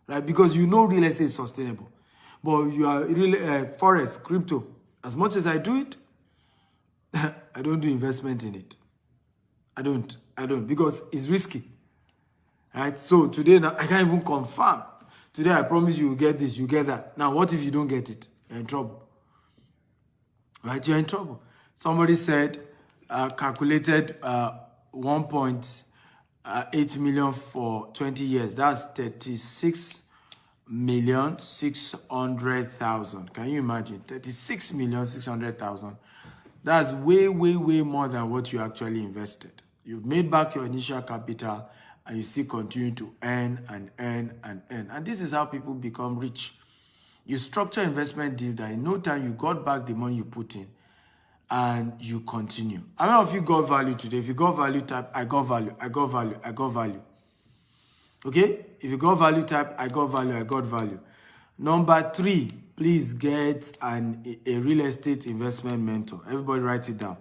Right? Because real estate is sustainable. But you are really forex, crypto. As much as I do it, I don't do investment in it. I don't because it's risky. Right? So today now I can't even confirm. Today I promise you will get this, you get that. Now what if you don't get it? You're in trouble. Right? You're in trouble. Somebody said calculated 1.8 million for 20 years. That's 36,600,000. Can you imagine? 36,600,000. That's way, way, way more than what you actually invested. You've made back your initial capital and you still continue to earn and earn and earn. And this is how people become rich. You structure investment deal that in no time you got back the money you put in and you continue. How many of you got value today? If you got value, type, I got value, I got value, I got value. Okay? If you got value, type, I got value, I got value. Number 3, please get a real estate investment mentor. Everybody write it down.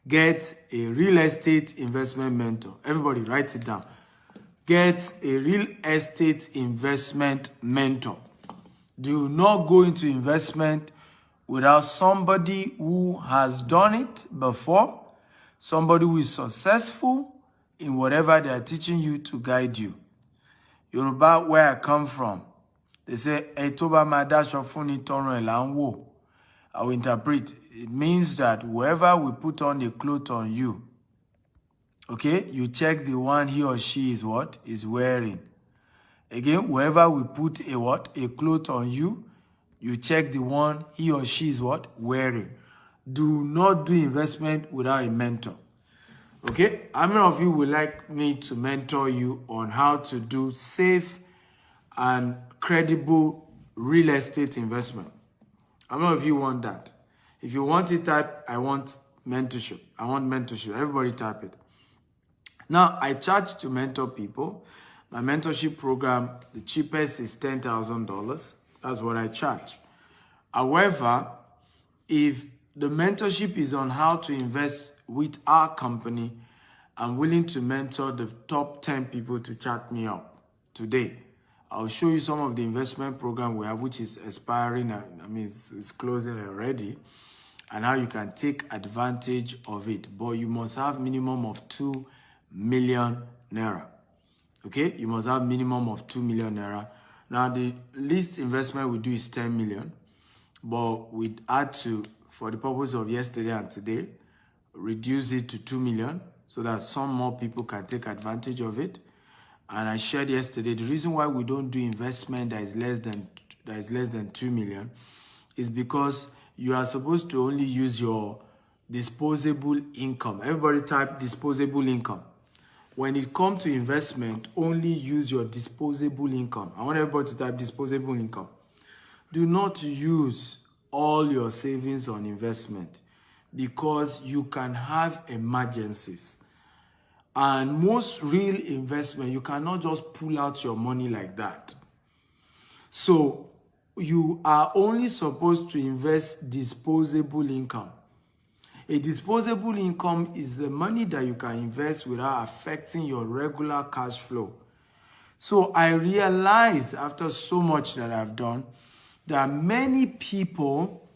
Get a real estate investment mentor. Everybody write it down. Get a real estate investment mentor. Do not go into investment without somebody who has done it before, somebody who is successful in whatever they are teaching you to guide you. Yoruba, where I come from, they say, Etoba madasho funi tono elanwo. I will interpret. It means that whoever will put on the cloth on you, okay, you check the one he or she is what? Is wearing. Again, whoever will put a what? A cloth on you, you check the one he or she is what? Wearing. Do not do investment without a mentor. Okay? How many of you would like me to mentor you on how to do safe and credible real estate investment? How many of you want that? If you want it, type, I want mentorship. I want mentorship. Everybody type it. Now, I charge to mentor people. My mentorship program, the cheapest is $10,000. That's what I charge. However, if the mentorship is on how to invest with our company, I'm willing to mentor the top 10 people to chat me up today. I'll show you some of the investment program we have, which is expiring. I mean, it's closing already, and how you can take advantage of it. But you must have minimum of 2 million naira. Okay, you must have minimum of 2 million naira. Now, the least investment we do is 10 million, but we had to, for the purpose of yesterday and today, reduce it to 2 million so that some more people can take advantage of it. And I shared yesterday, the reason why we don't do investment that is less than 2 million is because you are supposed to only use your disposable income. Everybody type disposable income. When it comes to investment, only use your disposable income. I want everybody to type disposable income. Do not use all your savings on investment because you can have emergencies. And most real investment, you cannot just pull out your money like that. So you are only supposed to invest disposable income. A disposable income is the money that you can invest without affecting your regular cash flow. So I realized after so much that I've done, there are many people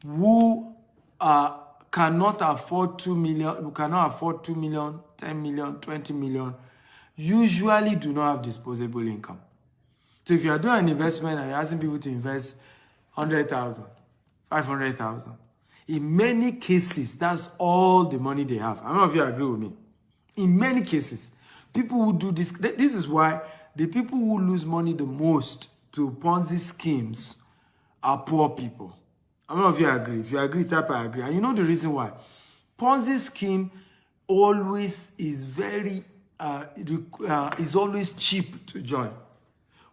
who cannot afford 2 million, who cannot afford 2 million, 10 million, 20 million, usually do not have disposable income. So if you are doing an investment and you're asking people to invest 100,000, 500,000, in many cases, that's all the money they have. I don't know if you agree with me. In many cases, people who do this, this is why the people who lose money the most to Ponzi schemes are poor people. I don't know if you agree. If you agree, type I agree. And you know the reason why. Ponzi scheme always is very, is always cheap to join.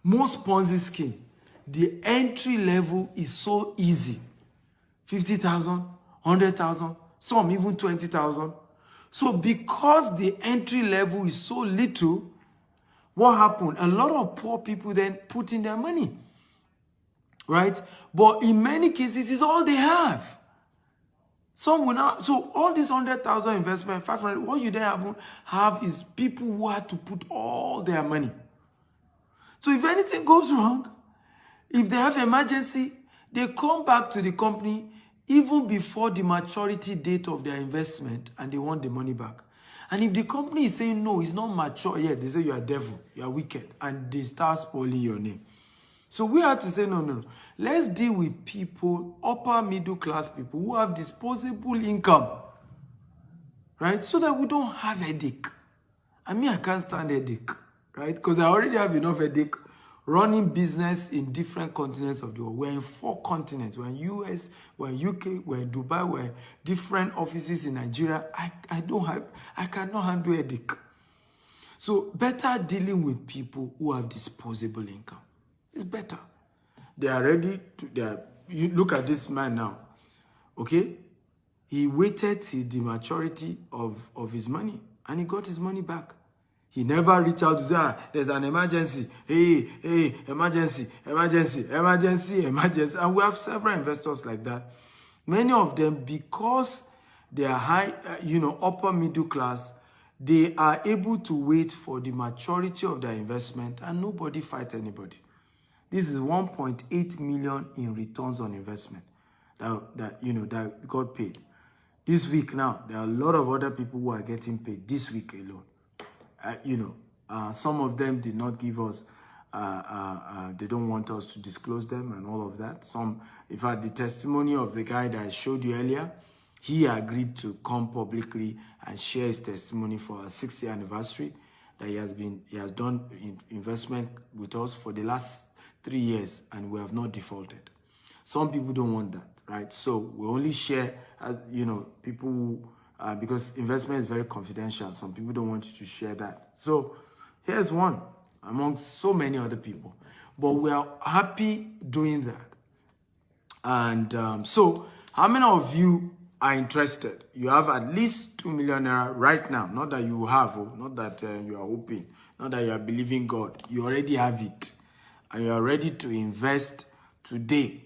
Most Ponzi scheme, the entry level is so easy. 50,000, 100,000, some even 20,000. So because the entry level is so little, what happened? A lot of poor people then put in their money, right? But in many cases, it's all they have. Some will not. So all this 100,000 investment, 500, what you then have is people who had to put all their money. So if anything goes wrong, If they have emergency, they come back to the company even before the maturity date of their investment and they want the money back. And if the company is saying, no, it's not mature yet, they say you are devil, you are wicked, and they start spoiling your name. So we have to say, no. Let's deal with people, upper middle class people who have disposable income, right? So that we don't have headache. I mean, I can't stand headache, right? Because I already have enough headache running business in different continents of the world. We're in 4 continents. We're in US, we're in UK, we're in Dubai, we're in different offices in Nigeria. I cannot handle headache. So better dealing with people who have disposable income. It's better. They are ready to, you look at this man now, okay? He waited till the maturity of his money and he got his money back. He never reached out to say, there's an emergency. Hey, emergency. And we have several investors like that. Many of them, because they are high, upper middle class, they are able to wait for the maturity of their investment and nobody fight anybody. This is 1.8 million in returns on investment that got paid. This week now, there are a lot of other people who are getting paid this week alone. Some of them did not give us, they don't want us to disclose them and all of that. Some, in fact, the testimony of the guy that I showed you earlier, he agreed to come publicly and share his testimony for our 6th year anniversary, that he has done investment with us for the last 3 years and we have not defaulted. Some people don't want that, right? So we only share, people who, because investment is very confidential. Some people don't want you to share that. So here's one amongst so many other people. But we are happy doing that. And so how many of you are interested? You have at least 2 million naira right now. Not that you have, not that you are hoping, not that you are believing God. You already have it. And you are ready to invest today.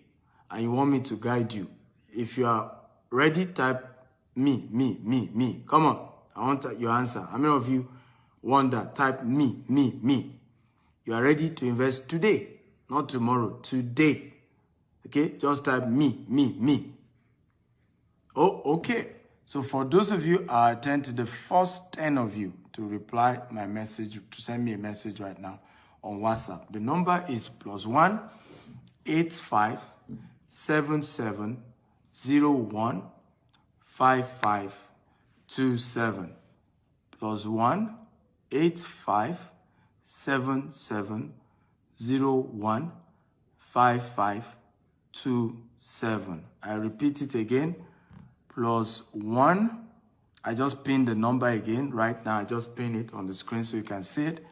And you want me to guide you. If you are ready, type me. Come on. I want your answer. How many of you want that? Type me. You are ready to invest today, not tomorrow, today. Okay? Just type me. Oh, okay. So for those of you, I attend to the first 10 of you to reply my message, to send me a message right now on WhatsApp. The number is +1 85 77 01 5527 +1 85 77 01 5527. I repeat it again. +1. I just pinned the number again right now. I just pinned it on the screen so you can see it.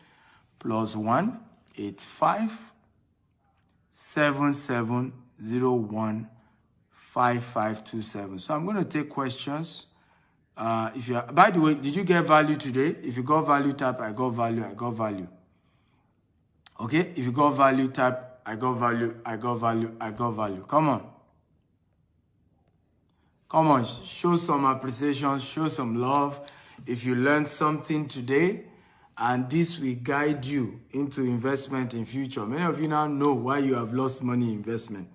+1 85 77 01 5527. So I'm going to take questions. If you are, by the way, did you get value today? If you got value, type I got value. Okay? If you got value, type I got value. Come on, show some appreciation, show some love. If you learned something today, and this will guide you into investment in future. Many of you now know why you have lost money in investment.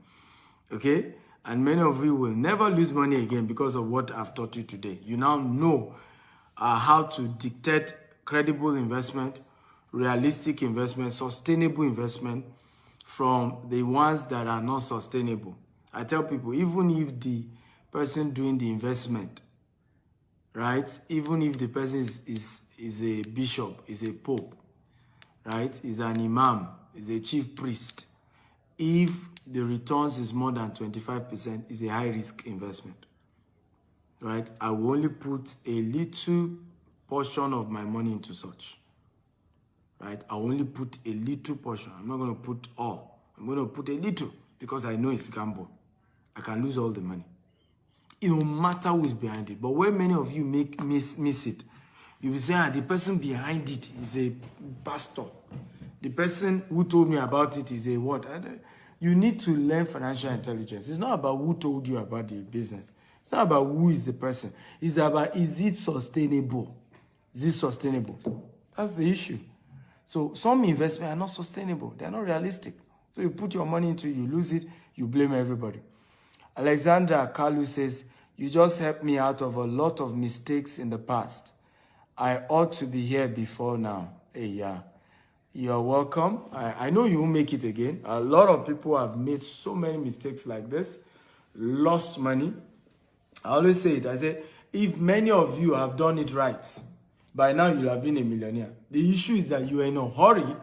Okay? And many of you will never lose money again because of what I've taught you today. You now know how to dictate credible investment, realistic investment, sustainable investment from the ones that are not sustainable. I tell people, even if the person doing the investment, right, even if the person is a bishop, is a pope, right, is an imam, is a chief priest, if the returns is more than 25%, is a high-risk investment, right? I will only put a little portion of my money into such, right? I will only put a little portion. I'm not going to put all. I'm going to put a little because I know it's gamble. I can lose all the money. It no matter who is behind it. But when many of you miss it, you will say, the person behind it is a pastor. The person who told me about it is a what? You need to learn financial intelligence. It's not about who told you about the business. It's not about who is the person. It's about, is it sustainable? Is it sustainable? That's the issue. So some investments are not sustainable. They're not realistic. So you put your money into it, you lose it, you blame everybody. Alexandra Kalu says, you just helped me out of a lot of mistakes in the past. I ought to be here before now. Hey, yeah. You're welcome. I know you will make it again. A lot of people have made so many mistakes like this, lost money. I always say it. I say, if many of you have done it right, by now you'll have been a millionaire. The issue is that you are in a hurry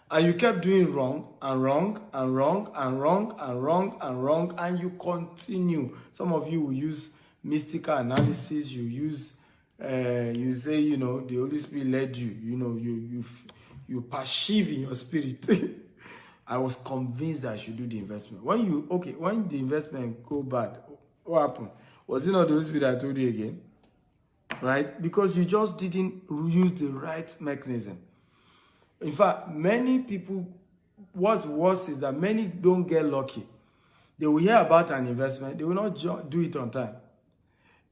and you kept doing wrong and wrong and wrong and wrong and wrong and wrong, and you continue. Some of you will use mystical analysis. You use, you say, you know, the Holy Spirit led you. You know, you perceive in your spirit. I was convinced that I should do the investment. When the investment go bad, what happened? Was it not the Holy Spirit that told you again? Right? Because you just didn't use the right mechanism. In fact, many people, what's worse is that many don't get lucky. They will hear about an investment, they will not do it on time.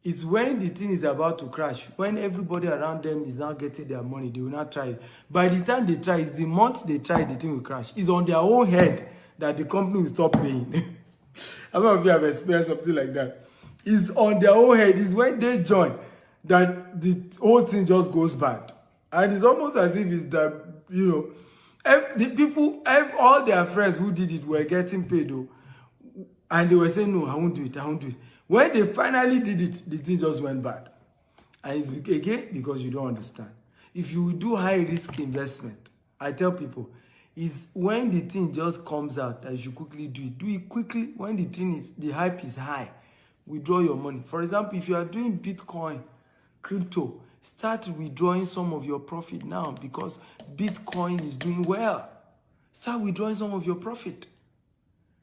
It's when the thing is about to crash, when everybody around them is now getting their money, they will not try it. By the time they try, it's the month they try, the thing will crash. It's on their own head that the company will stop paying. How many of you have experienced something like that? It's on their own head. It's when they join that the whole thing just goes bad. And it's almost as if it's that, you know, the people, all their friends who did it were getting paid, though, and they were saying, no, I won't do it, I won't do it. When they finally did it, the thing just went bad. And it's again because you don't understand. If you do high risk investment, I tell people, is when the thing just comes out that you should quickly do it. Do it quickly when the hype is high. Withdraw your money. For example, if you are doing Bitcoin, crypto, start withdrawing some of your profit now because Bitcoin is doing well. Start withdrawing some of your profit.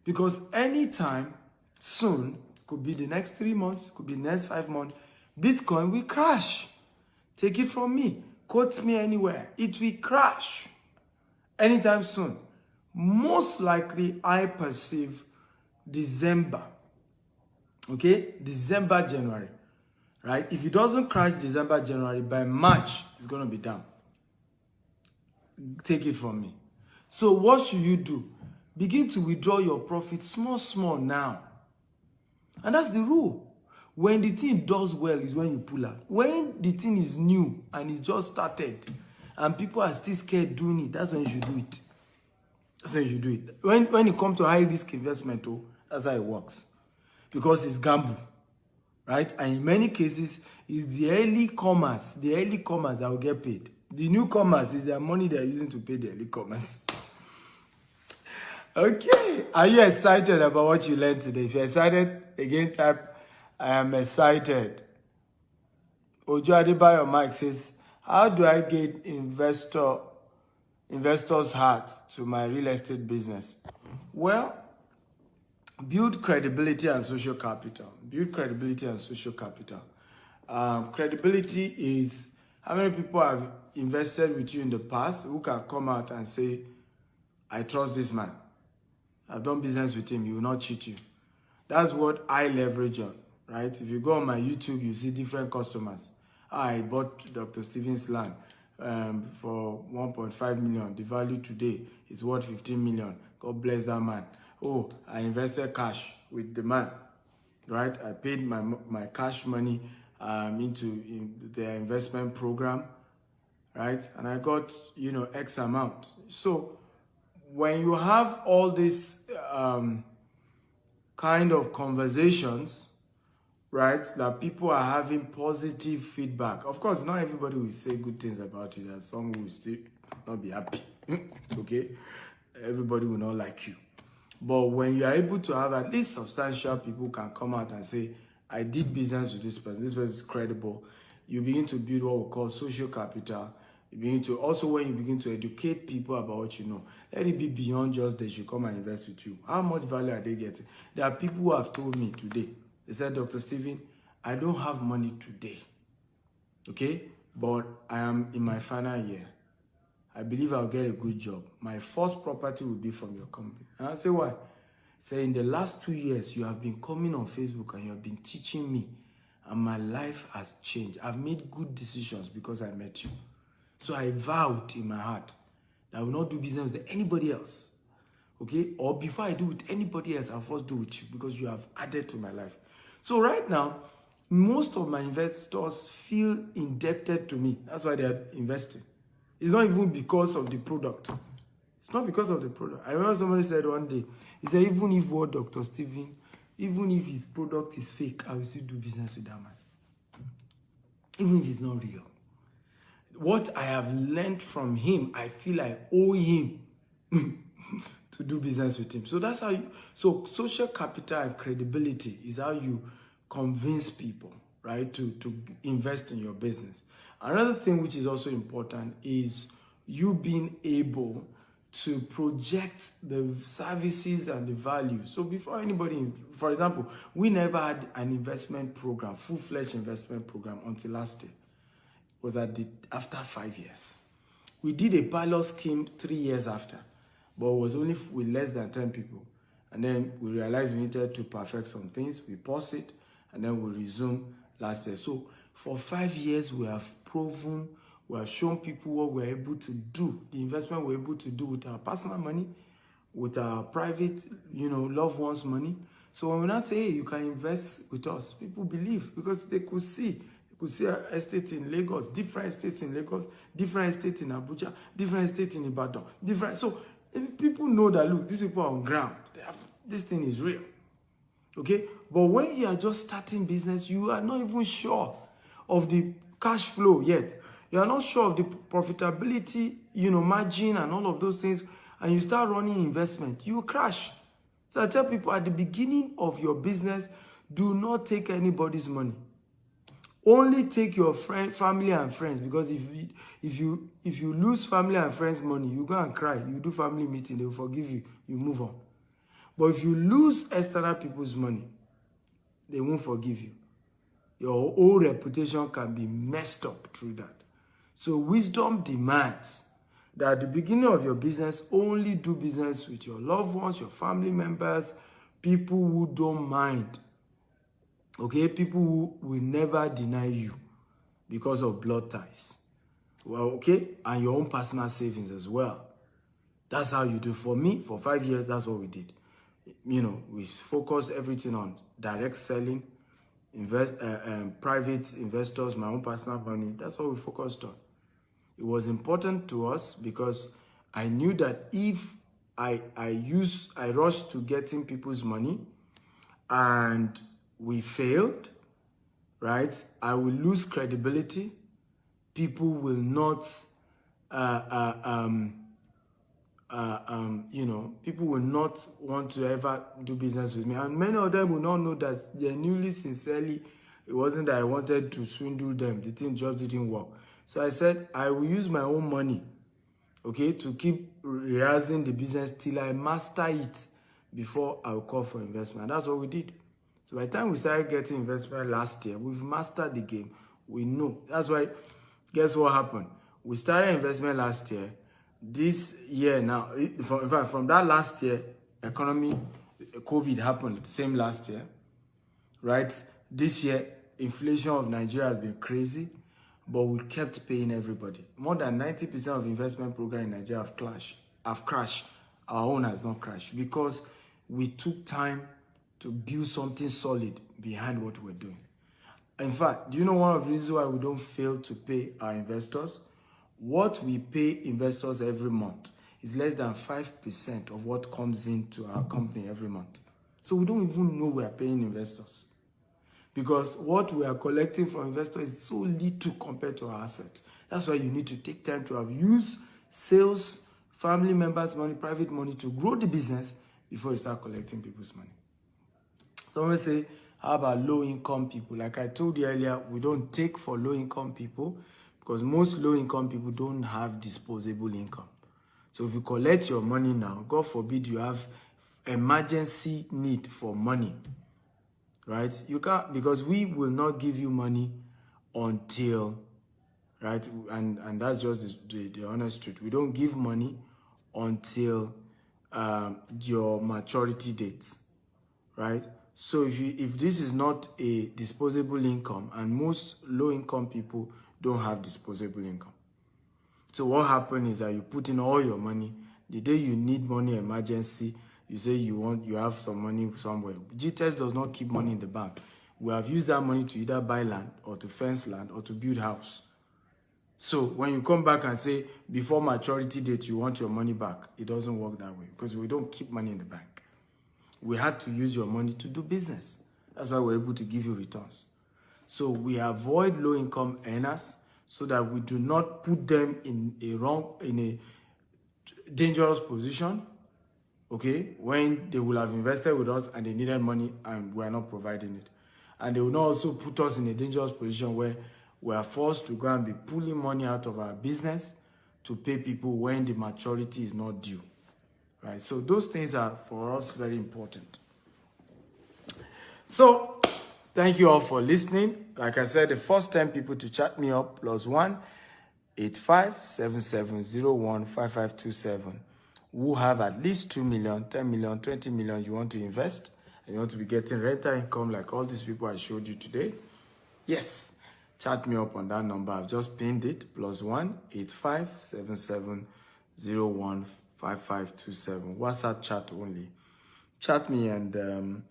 Because anytime soon, could be the next 3 months, could be the next 5 months, Bitcoin will crash. Take it from me. Quote me anywhere. It will crash anytime soon. Most likely, I perceive December. Okay? December, January. Right? If it doesn't crash December, January, by March, it's going to be down. Take it from me. So what should you do? Begin to withdraw your profit small now. And that's the rule. When the thing does well is when you pull out. When the thing is new and it's just started and people are still scared doing it, that's when you should do it. That's when you should do it. When it comes to high risk investment, oh, that's how it works. Because it's gamble. Right? And in many cases, it's the early comers that will get paid. The newcomers is their money they're using to pay the early comers. Okay. Are you excited about what you learned today? If you're excited, again type, I am excited. Ojo Adebayo Mike says, how do I get investors' hearts to my real estate business? Well, build credibility and social capital. Build credibility and social capital. Credibility is how many people have invested with you in the past who can come out and say, I trust this man. I've done business with him. He will not cheat you. That's what I leverage on, right? If you go on my YouTube, you see different customers. I bought Dr. Stephen's land for 1.5 million. The value today is worth 15 million. God bless that man. Oh, I invested cash with the man, right? I paid my cash money into their investment program, right? And I got, X amount. So when you have all these kind of conversations, right, that people are having positive feedback. Of course, not everybody will say good things about you. There's some who will still not be happy, okay? Everybody will not like you. But when you are able to have at least substantial people can come out and say, I did business with this person is credible, you begin to build what we call social capital. You begin to, also when you begin to educate people about what you know, let it be beyond just they should come and invest with you. How much value are they getting? There are people who have told me today, they said, Dr. Stephen, I don't have money today, okay? But I am in my final year. I believe I'll get a good job. My first property will be from your company. And I say, why? Say, in the last 2 years, you have been coming on Facebook and you have been teaching me, and my life has changed. I've made good decisions because I met you. So I vowed in my heart that I will not do business with anybody else. Okay? Or before I do with anybody else, I'll first do with you because you have added to my life. So right now, most of my investors feel indebted to me. That's why they're investing. It's not even because of the product. It's not because of the product. I remember somebody said one day, he said, even if what Dr. Stephen, even if his product is fake, I will still do business with that man. Even if it's not real. What I have learned from him, I feel I owe him to do business with him. So that's how so social capital and credibility is how you convince people, right, to invest in your business. Another thing which is also important is you being able to project the services and the value. So before anybody, for example, we never had an investment program, full-fledged investment program until last year. It was after 5 years. We did a pilot scheme 3 years after, but it was only with less than 10 people. And then we realized we needed to perfect some things. We paused it, and then we resumed last year. So for 5 years, we have proven, we have shown people what we're able to do, the investment we're able to do with our personal money, with our private, loved ones' money. So when we now say, hey, you can invest with us, people believe because they could see. You could see an estate in Lagos, different estates in Lagos, different estates in Abuja, different estates in Ibadan, different. So if people know that, look, these people are on ground. This thing is real. Okay? But when you are just starting business, you are not even sure of the cash flow yet. You are not sure of the profitability, margin and all of those things. And you start running investment, you crash. So I tell people at the beginning of your business, do not take anybody's money. Only take your family and friends, because if you lose family and friends' money, you go and cry. You do family meeting, they will forgive you. You move on. But if you lose external people's money, they won't forgive you. Your whole reputation can be messed up through that. So wisdom demands that at the beginning of your business, only do business with your loved ones, your family members, people who don't mind. Okay, people who will never deny you because of blood ties. Well, okay, and your own personal savings as well. That's how you do. For me, for 5 years, that's what we did. We focused everything on direct selling, private investors, my own personal money. That's what we focused on. It was important to us because I knew that if I rushed to getting people's money and we failed, right? I will lose credibility. People will not, people will not want to ever do business with me. And many of them will not know that genuinely, sincerely, it wasn't that I wanted to swindle them. The thing just didn't work. So I said, I will use my own money, okay, to keep rehearsing the business till I master it before I will call for investment. That's what we did. So by the time we started getting investment last year, we've mastered the game. We know. That's why, guess what happened? We started investment last year. This year now, in fact, from that last year, economy, COVID happened, same last year, right? This year, inflation of Nigeria has been crazy, but we kept paying everybody. More than 90% of investment program in Nigeria have crashed. Our own has not crashed because we took time to build something solid behind what we're doing. In fact, do you know one of the reasons why we don't fail to pay our investors? What we pay investors every month is less than 5% of what comes into our company every month. So we don't even know we are paying investors because what we are collecting from investors is so little compared to our asset. That's why you need to take time to have used sales, family members' money, private money to grow the business before you start collecting people's money. Someone say, how about low-income people? Like I told you earlier, we don't take for low-income people because most low-income people don't have disposable income. So if you collect your money now, God forbid you have emergency need for money, right? You can't, because we will not give you money until, right? And that's just the honest truth. We don't give money until your maturity date, right? So if this is not a disposable income, and most low-income people don't have disposable income. So what happens is that you put in all your money, The day you need money emergency, you say you have some money somewhere. GTEx does not keep money in the bank. We have used that money to either buy land or to fence land or to build house. So when you come back and say before maturity date you want your money back, it doesn't work that way because we don't keep money in the bank. We had to use your money to do business. That's why we're able to give you returns. So we avoid low-income earners so that we do not put them in a dangerous position, okay, when they will have invested with us and they needed money and we are not providing it. And they will not also put us in a dangerous position where we are forced to go and be pulling money out of our business to pay people when the maturity is not due, right? So those things are, for us, very important. So thank you all for listening. Like I said, the first 10 people to chat me up, +1 8577015527, who have at least 2 million, 10 million, 20 million you want to invest, and you want to be getting rental income like all these people I showed you today. Yes, chat me up on that number. I've just pinned it, +1 8577015527. WhatsApp chat only. Chat me and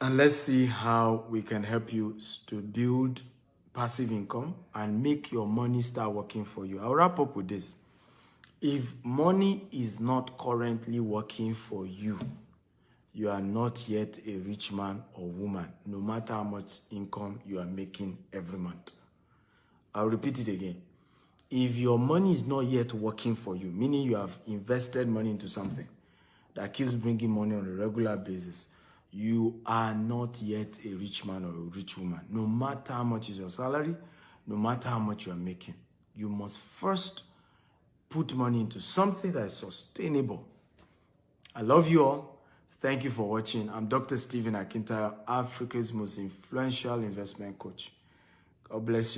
let's see how we can help you to build passive income and make your money start working for you. I'll wrap up with this. If money is not currently working for you, you are not yet a rich man or woman, no matter how much income you are making every month. I'll repeat it again. If your money is not yet working for you, meaning you have invested money into something that keeps bringing money on a regular basis, you are not yet a rich man or a rich woman. No matter how much is your salary, no matter how much you are making, you must first put money into something that is sustainable. I love you all. Thank you for watching. I'm Dr. Stephen Akintayo, Africa's most influential investment coach. God bless you.